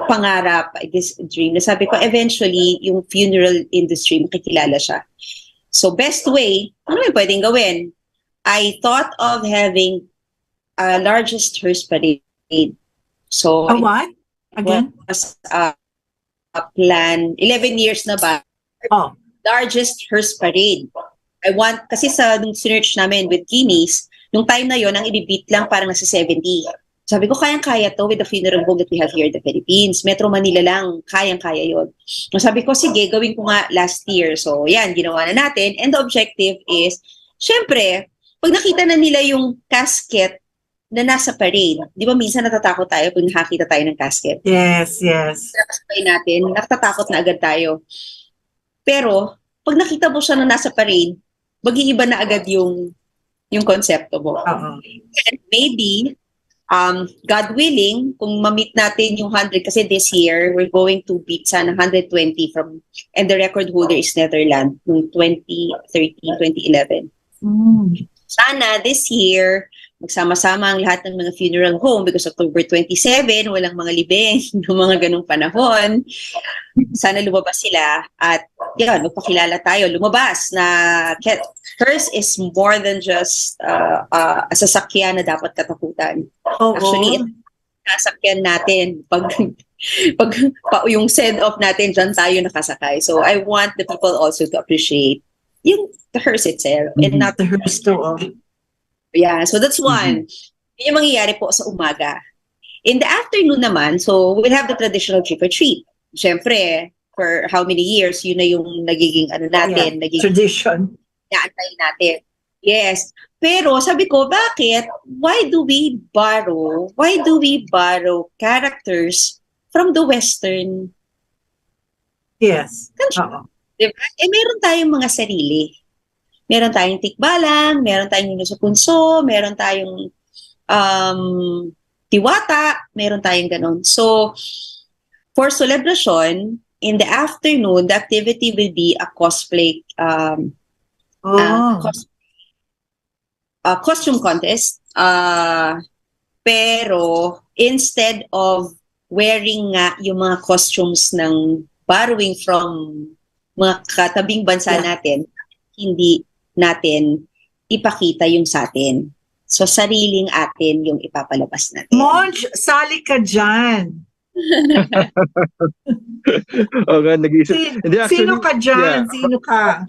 C: pangarap, this dream, na sabi ko eventually yung funeral industry makikilala siya. So best way, ano yung pwedeng gawin? I thought of having a largest hearse parade. So,
B: what? Again?
C: Was a plan, 11 years na ba? Largest hearse parade. Kasi nung search namin with Guinness, nung time na yon ang ibibit lang parang nasa 70. Sabi ko, kayang-kaya to with the funeral home that we have here in the Philippines. Metro Manila lang, kayang-kaya yon. Sabi ko, sige, gawin ko nga last year. So, yan, ginawa na natin. And the objective is, syempre, pag nakita na nila yung casket na nasa parade. Di ba minsan natatakot tayo pag nakakita tayo ng casket?
B: Yes.
C: Nakasabay natin, natatakot na agad tayo. Pero, pag nakita mo siya na nasa parade, mag-iiba na agad yung konsepto mo. And maybe, God willing, kung ma-meet natin yung 100, kasi this year, we're going to beat sana 120 and the record holder is Netherlands, noong 2013, 2011. Sana this year, magsama-sama ang lahat ng mga funeral home because October 27, walang mga libing ng mga ganong panahon. Sana lumabas sila at yun, magpakilala tayo. Lumabas na hearse is more than just a sasakyan na dapat katakutan. Actually, sasakyan natin pag yung send-off natin, dyan tayo nakasakay. So I want the people also to appreciate the hearse itself and not the hearse too. Yeah, so that's one. Yun yung mangyayari po sa umaga. In the afternoon naman, so we'll have the traditional trick or treat. Siyempre, for how many years, yun na yung nagiging natin. Nagiging tradition. Naantayin natin. Yes. Pero sabi ko, bakit? Why do we borrow characters from the Western
B: Yes.
C: country.
B: Oo.
C: Diba? Meron tayong mga sarili. Meron tayong tikbalang, meron tayong Nuno sa Punso, meron tayong Diwata, meron tayong ganon. So, for celebration, in the afternoon, the activity will be a cosplay, costume contest. Pero, instead of wearing nga yung mga costumes ng borrowing from mga katabing bansa natin, hindi natin ipakita yung sa atin. So, sariling atin yung ipapalabas natin.
B: Monj, sali ka dyan.
D: Okay, nag-iisip. Hindi, actually,
B: Sino ka dyan?
D: yeah.
B: Sino ka?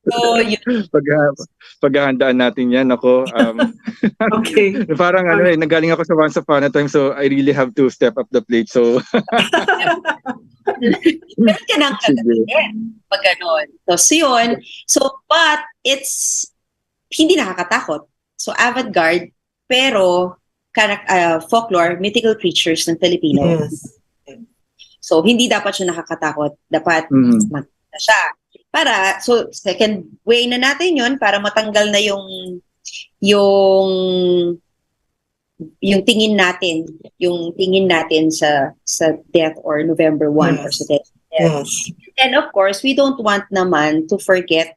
C: So, yun.
D: Paghahandaan natin yan, ako.
B: Okay.
D: Parang nagaling ako sa Once Upon a Time, so I really have to step up the plate. So,
C: meron ka nang kagatin. Pag ganon. So, yun. So, but it's hindi nakakatakot. So, avant-garde, pero folklore, mythical creatures ng Filipino.
B: Yes.
C: So, hindi dapat siya nakakatakot. Dapat maganda siya. So, second way na natin yun para matanggal na yung tingin natin sa death or November 1 or sa death.
B: Yes.
C: And of course, we don't want naman to forget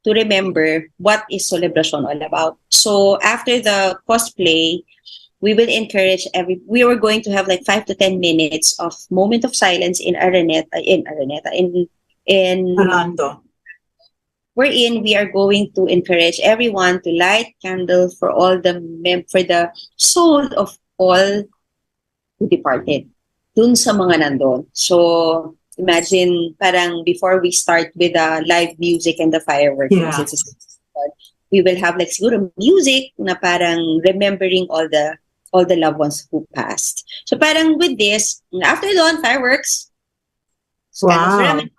C: to remember what is celebration all about. So after the cosplay, we will encourage we were going to have like 5 to 10 minutes of moment of silence in
B: Toronto.
C: Wherein we are going to encourage everyone to light candle for the soul of all who departed. Dun sa mga nandun. So imagine, parang before we start with the live music and the fireworks, we will have like siguro music na parang remembering all the loved ones who passed. So parang with this, after dawn, fireworks, candle ceremony.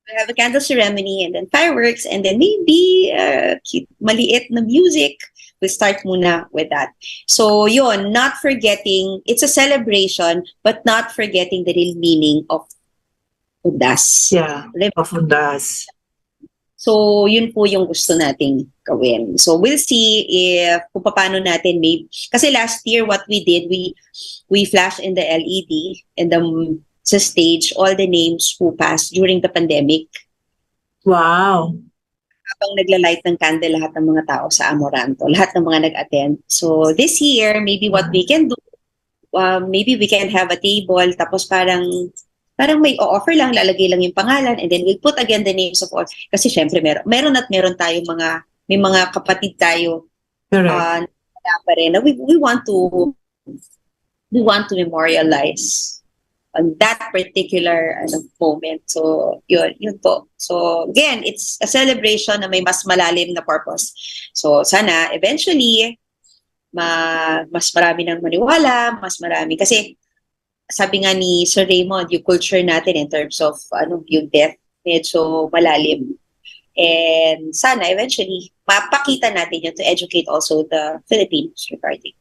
C: We have a candle ceremony and then fireworks and then maybe cute, maliit na music. We'll start muna with that. So yun, not forgetting, it's a celebration, but not forgetting the real meaning of Undas.
B: Yeah, of Undas.
C: So, yun po yung gusto nating gawin. So, we'll see if kung paano natin kasi last year what we did, we flashed in the LED and sa stage all the names who passed during the pandemic.
B: Wow.
C: Habang nagla-light ng candle lahat ng mga tao sa Amoranto, lahat ng mga nag-attend. So, this year, maybe what we can do, maybe we can have a table tapos parang may offer lang, lalagay lang yung pangalan, and then we'll put again the names of all. Kasi syempre, meron tayong may mga kapatid tayo na we want to memorialize on that particular moment. So, yun po. So, again, it's a celebration na may mas malalim na purpose. So, sana, eventually, mas marami nang maniwala, mas marami. Kasi, sabi nga ni Sir Raymond, yung culture natin in terms of yung death, medyo malalim. And sana eventually mapakita natin yun to educate also the Filipinos regarding.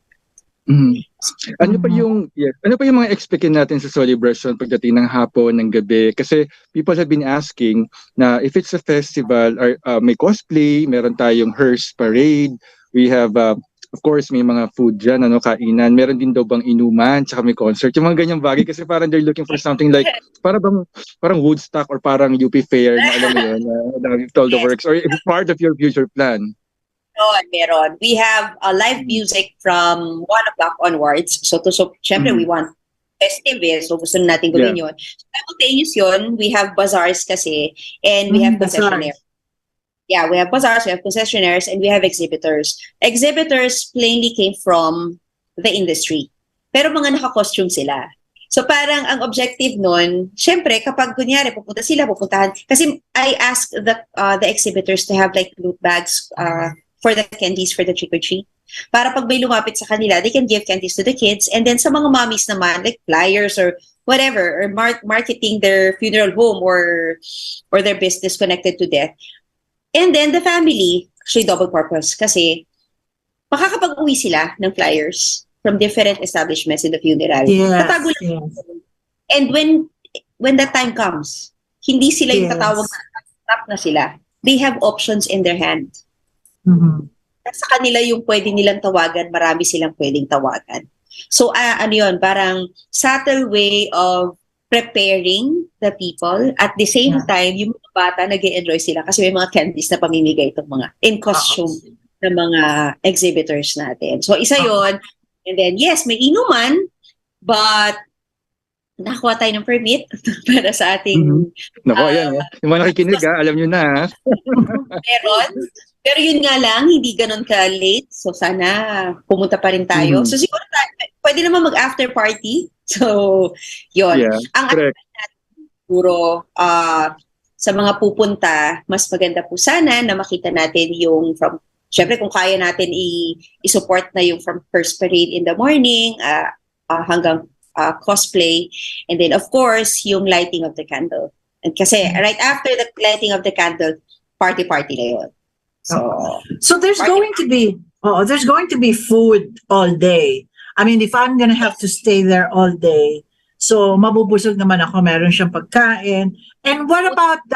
D: Ano pa yung mga expectin natin sa celebration pagdating ng hapon, ng gabi? Kasi people have been asking na if it's a festival, may cosplay, meron tayong hearse parade, we have of course, may mga food dyan, kainan. Meron din daw bang inuman, tsaka may concert. Yung mga ganyang bagay kasi parang they're looking for something like, parang Woodstock or parang UP Fair, na alam mo yun, all the works. Or part of your future plan.
C: Meron. We have live music from 1 o'clock onwards. So syempre, we want festive, so gusto natin gawin yun. Simultaneous yun, we have bazaars kasi, and we have concessionaires. Yeah, we have bazaars, we have concessionaires, and we have exhibitors. Exhibitors plainly came from the industry. Pero mga naka-costume sila. So parang ang objective nun, syempre kapag kunyari pupuntahan. Kasi I asked the exhibitors to have like loot bags for the candies for the trick-or-treat. Para pag may lumapit sa kanila, they can give candies to the kids. And then sa mga mommies naman, like flyers or whatever, or marketing their funeral home or their business connected to death. And then the family, actually double purpose kasi makakapag-uwi sila ng flyers. from different establishments in the funeral.
B: Yes,
C: Tatago lang.
B: yes.
C: And when that time comes, hindi sila yung
B: Yes.
C: tatawag na stop na sila. They have options in their hand.
B: Mhm.
C: Sa kanila yung pwede nilang tawagan, marami silang pwedeng tawagan. So, ano yun, parang subtle way of preparing the people. At the same time, yung mga bata nag-enjoy sila kasi may mga candies na pamimigay itong mga in costume ng mga exhibitors natin. So, isa yon. And then, yes, may inuman, but nakakuha tayo ng permit para sa ating
D: Nako, ayan. Yung mga nakikinig, alam nyo na.
C: meron. Pero yun nga lang, hindi ganun ka-late. So sana pumunta pa rin tayo. So siguro pwede naman mag-after party. So, yun.
D: Yeah,
C: Ang
D: correct.
C: siguro, sa mga pupunta, mas maganda po sana na makita natin yung syempre kung kaya natin i-support na yung from first parade in the morning hanggang cosplay. And then, of course, yung lighting of the candle. And kasi right after the lighting of the candle, party na yun.
B: So there's going to be food all day. I mean, if I'm gonna have to stay there all day, so mabubusog naman ako, meron siyang pagkain. And what about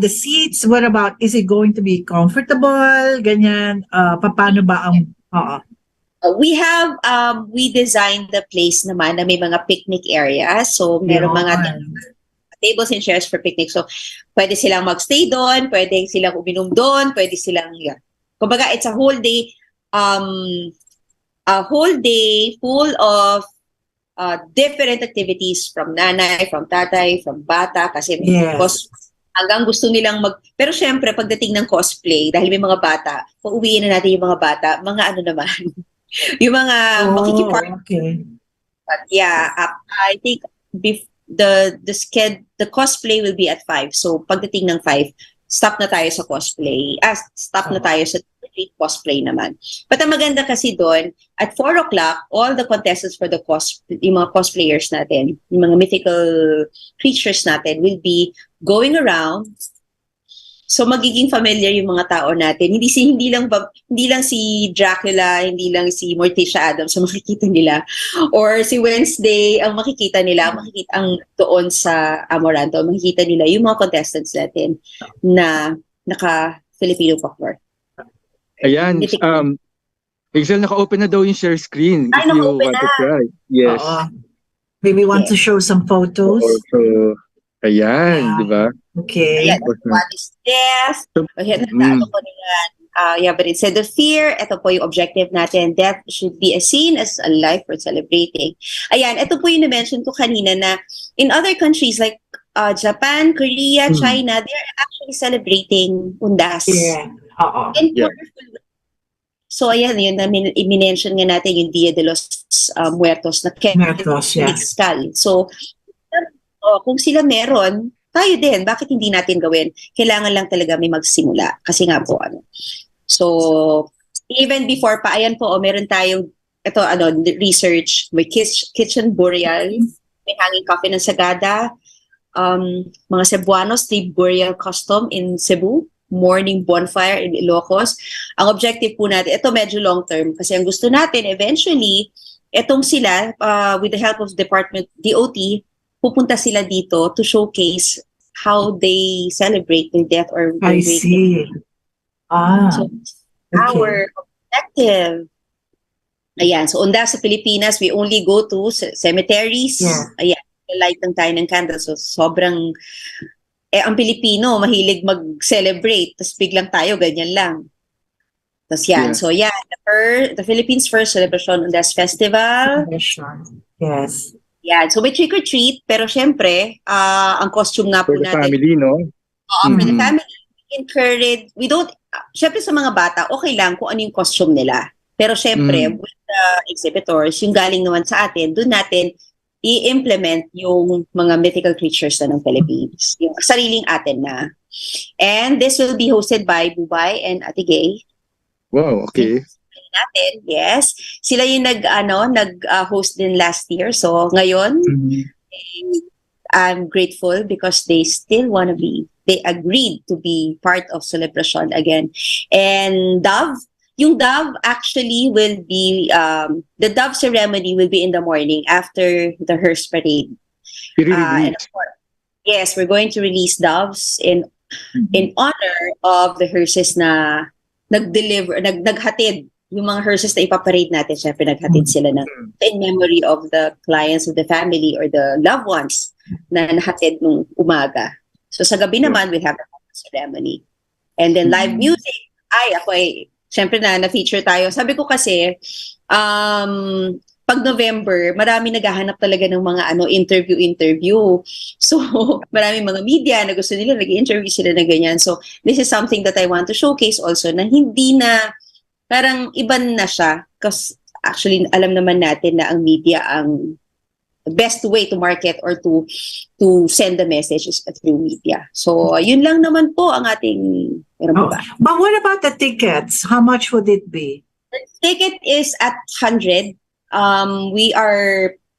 B: the seats? What about, is it going to be comfortable? Ganyan, paano ba ang,
C: we designed the place naman na may mga picnic areas. So, meron mga tables and chairs for picnic. So, pwede silang magstay doon, pwede silang uminom doon, pwede silang, kumbaga, it's a whole day full of different activities from nanay, from tatay, from bata, kasi hanggang gusto nilang pero syempre, pagdating ng cosplay, dahil may mga bata, pauwiin na natin yung mga bata, mga ano naman, yung mga makikiparty.
B: Okay.
C: But yeah, I think the cosplay will be at 5. So pagdating ng 5, stop na tayo sa cosplay. Stop na tayo sa cosplay naman. But ang maganda kasi doon, at 4 o'clock, all the contestants for yung mga cosplayers natin, yung mga mythical creatures natin will be going around. So magiging familiar yung mga tao natin. Hindi lang si Dracula, hindi lang si Morticia Addams ang makikita nila, or si Wednesday ang makikita nila, ang doon sa Amoranto, makikita nila yung mga contestants natin na naka-Filipino folklore.
D: Ayan, Excel, naka-open na daw yung share screen.
C: Ay, naka-open na.
D: Yes.
B: Maybe want to show some photos?
D: So, ayan, di ba?
B: Okay.
C: Ayan, what is this? Ayan, naano ko niyan. But it said the fear, ito po yung objective natin. Death should be seen as a life worth celebrating. Ayan, ito po yung na-mention ko kanina na in other countries like Japan, Korea, China, they're actually celebrating Undas.
B: Yeah.
C: And so ayan, yun na i-mention nga natin yung Dia de los Muertos na Skull. So, kung sila meron, tayo din, bakit hindi natin gawin? Kailangan lang talaga may magsimula. Kasi nga po, So, even before pa, ayan po, meron tayong, research, may kitchen burial, may hanging coffin ng Sagada, mga Cebuanos, the burial custom in Cebu, morning bonfire in Ilocos. Ang objective po natin, ito medyo long term, kasi ang gusto natin, eventually, etong sila, with the help of Department DOT, pupunta sila dito to showcase how they celebrate their death or
B: I see.
C: So, our objective. Ayan, so Undas sa Pilipinas, we only go to cemeteries. Ayan, light lang tayo ng candle. So, sobrang, ang Pilipino, mahilig mag-celebrate. Tapos biglang tayo, ganyan lang. Tapos yan. So, the Philippines First Celebration Undas Festival.
B: Yes.
C: Yeah, so may trick or treat, pero syempre, ang costume nga po
D: natin. For the
C: natin.
D: family, no?
C: For the family, syempre sa mga bata, okay lang kung ano yung costume nila. Pero syempre, with the exhibitors, yung galing naman sa atin, doon natin i-implement yung mga mythical creatures na ng Philippines. Yung sariling atin na. And this will be hosted by Bubay and Ate Gay.
D: Wow, okay.
C: Natin, yes. Sila yung nag-host din last year. So, ngayon, I'm grateful because they agreed to be part of celebration again. And Dove, Yung dove actually will be, the dove ceremony will be in the morning after the hearse parade. And of course, yes, we're going to release doves in honor of the hearses na naghatid. Yung mga hearses na ipaparade natin, syempre naghatid sila in memory of the clients of the family or the loved ones na nahatid nung umaga. So sa gabi naman, we'll have the ceremony. And then live music. Syempre na-feature tayo. Sabi ko kasi, pag November, marami naghahanap talaga ng mga interview. So, marami mga media na gusto nila, nag-interview sila na ganyan. So, this is something that I want to showcase also na hindi na, parang iban na siya. Because actually, alam naman natin na ang media, ang best way to market or to send the message is through media. So, yun lang naman po ang ating...
B: But what about the tickets? How much would it be?
C: The ticket is at 100.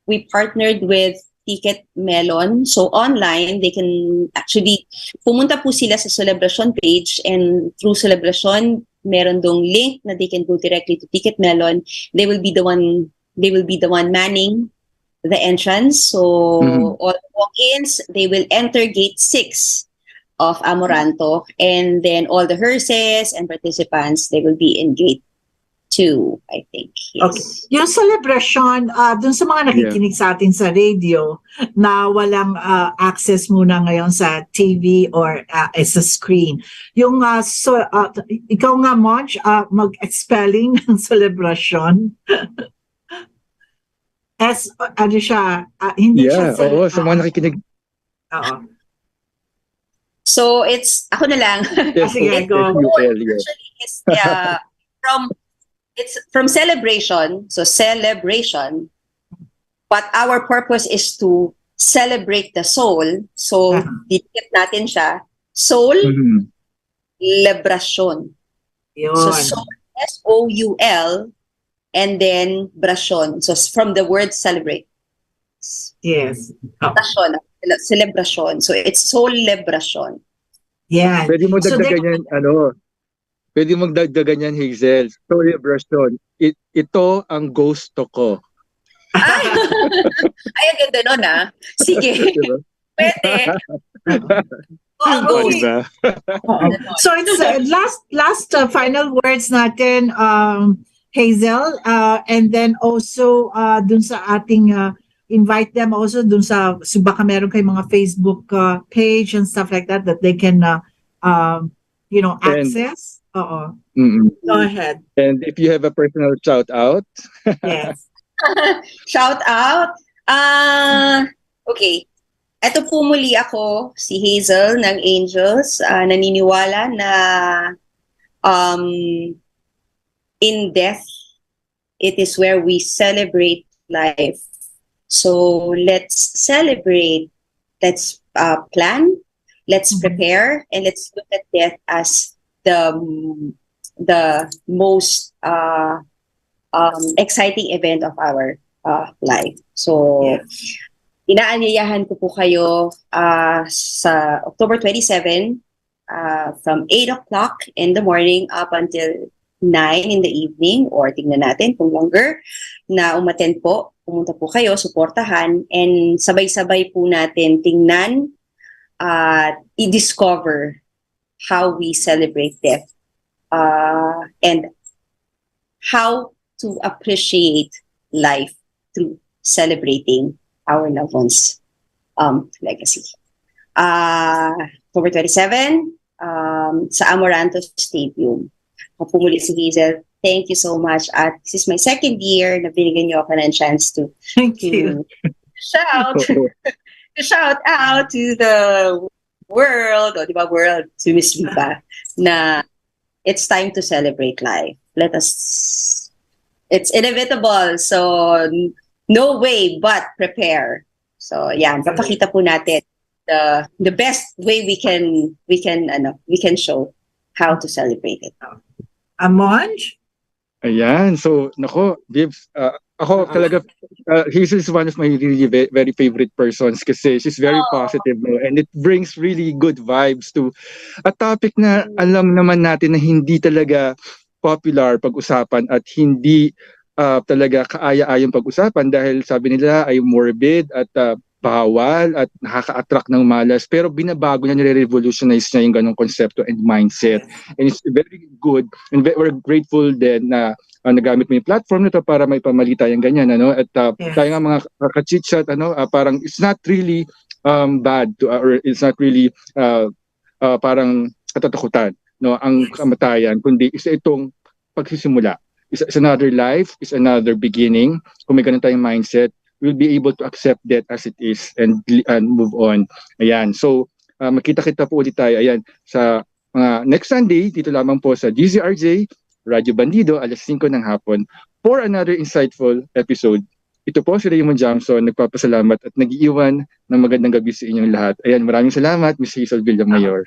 C: We partnered with Ticket Melon. So online, they can actually pumunta po sila sa Celebration page, and through Celebration, meron dong link na they can go directly to Ticket Melon. They will be the one manning the entrance. So all walk-ins, they will enter gate 6 of Amoranto, and then all the hearses and participants, they will be in gate 2, I think. Yes.
B: Okay. Yung celebration, dun sa mga nakikinig sa atin sa radio na walang access muna ngayon sa TV or sa screen. Yung, ikaw nga, Monch, mag-spelling ng celebration. Hindi siya.
D: Oo, sa mga nakikinig.
B: Oo.
C: So, ako na lang.
D: Yes,
B: sige, go.
C: It's from celebration. So, celebration. But our purpose is to celebrate the soul. So, dikit natin siya. Soul, lebrasyon. So, soul, S-O-U-L, and then brasyon. So, from the word celebrate.
B: Yes.
C: Celebration. So, it's soul lebrasyon.
B: Yeah.
D: Pwede mo dagdagan yan, pwede mong dagdagan yan, Hazel. Celebration. Ito ang gusto ko.
C: Ay, ang ganda nun, Sige. Pwede.
B: So it's last final words natin, Hazel, and then also dun sa ating invite them also dun sa baka meron kay mga Facebook page and stuff like that they can access. Go ahead.
D: And if you have a personal shout out.
B: Yes.
C: Shout out. Okay. Ito po muli ako, si Hazel ng Angels. Naniniwala na in death, it is where we celebrate life. So let's celebrate, let's plan, let's prepare, and let's look at death as the most exciting event of our life. So, inaanyayahan ko po kayo sa October 27 from 8 o'clock in the morning up until 9 in the evening, or tingnan natin kung longer, na umattend po. Pumunta po kayo, suportahan, and sabay-sabay po natin tingnan at i-discover how we celebrate death and how to appreciate life through celebrating our loved ones' legacy. October 27 sa Amoranto Stadium. Pumuli si Hazel. Thank you so much. At this is my second year na binigyan niyo ako ng chance to shout out to the world, world, to Miss Viva, na it's time to celebrate life. It's inevitable, so no way but prepare. So yeah, papakita po natin the best way we can show how to celebrate it.
B: Monch?
D: Ayan, so nako, Gibbs, ako talaga, Hazel is one of my really very favorite persons kasi she's very positive, no? And it brings really good vibes to a topic na alam naman natin na hindi talaga popular pag-usapan at hindi talaga kaaya-ayang pag-usapan dahil sabi nila ay morbid at bawal at nakaka-attract ng malas, pero binabago niya, nire-revolutionize niya yung ganong konsepto and mindset. And it's very good and we're grateful din na nagamit mo yung platform nito para may pamalita yung ganyan, ano? At tayo nga mga kachitchat, parang it's not really bad to, or it's not really parang katatakutan, no, ang kamatayan, kundi isa itong pagsisimula. It's another life, it's another beginning. Kung may ganun tayong mindset, we'll be able to accept that as it is and move on. Ayan. So, makita-kita po ulit tayo, ayan, sa next Sunday, dito lamang po sa DZRJ, Radyo Bandido, alas 5 ng hapon, for another insightful episode. Ito po si Raymond Diamzon, nagpapasalamat at nag-iwan ng magandang gabi sa inyong lahat. Ayan, maraming salamat, Ms. Hazel Villamayor.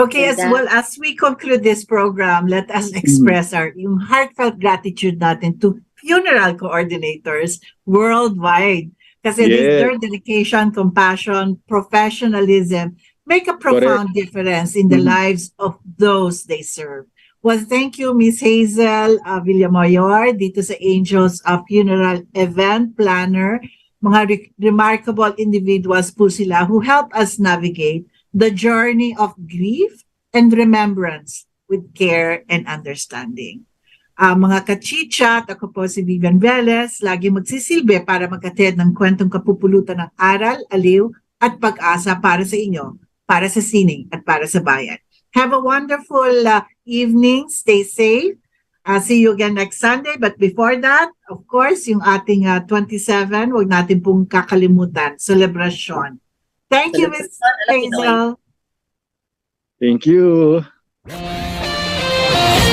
B: Okay, as well as we conclude this program, let us express yung heartfelt gratitude natin to funeral coordinators worldwide. Kasi their dedication, compassion, professionalism make a profound difference in the lives of those they serve. Well, thank you, Ms. Hazel Villamayor, dito sa Angels of Funeral Event Planner. Mga remarkable individuals po sila who help us navigate the journey of grief and remembrance with care and understanding. Mga kachichat, ako po si Vivian Velez, lagi magsisilbi para magkatid ng kwentong kapupulutan ng aral, aliw, at pag-asa para sa inyo, para sa sining, at para sa bayan. Have a wonderful evening. Stay safe. See you again next Sunday. But before that, of course, yung ating 27, huwag natin pong kakalimutan, celebration. Thank you, Ms. Hazel.
D: Thank you.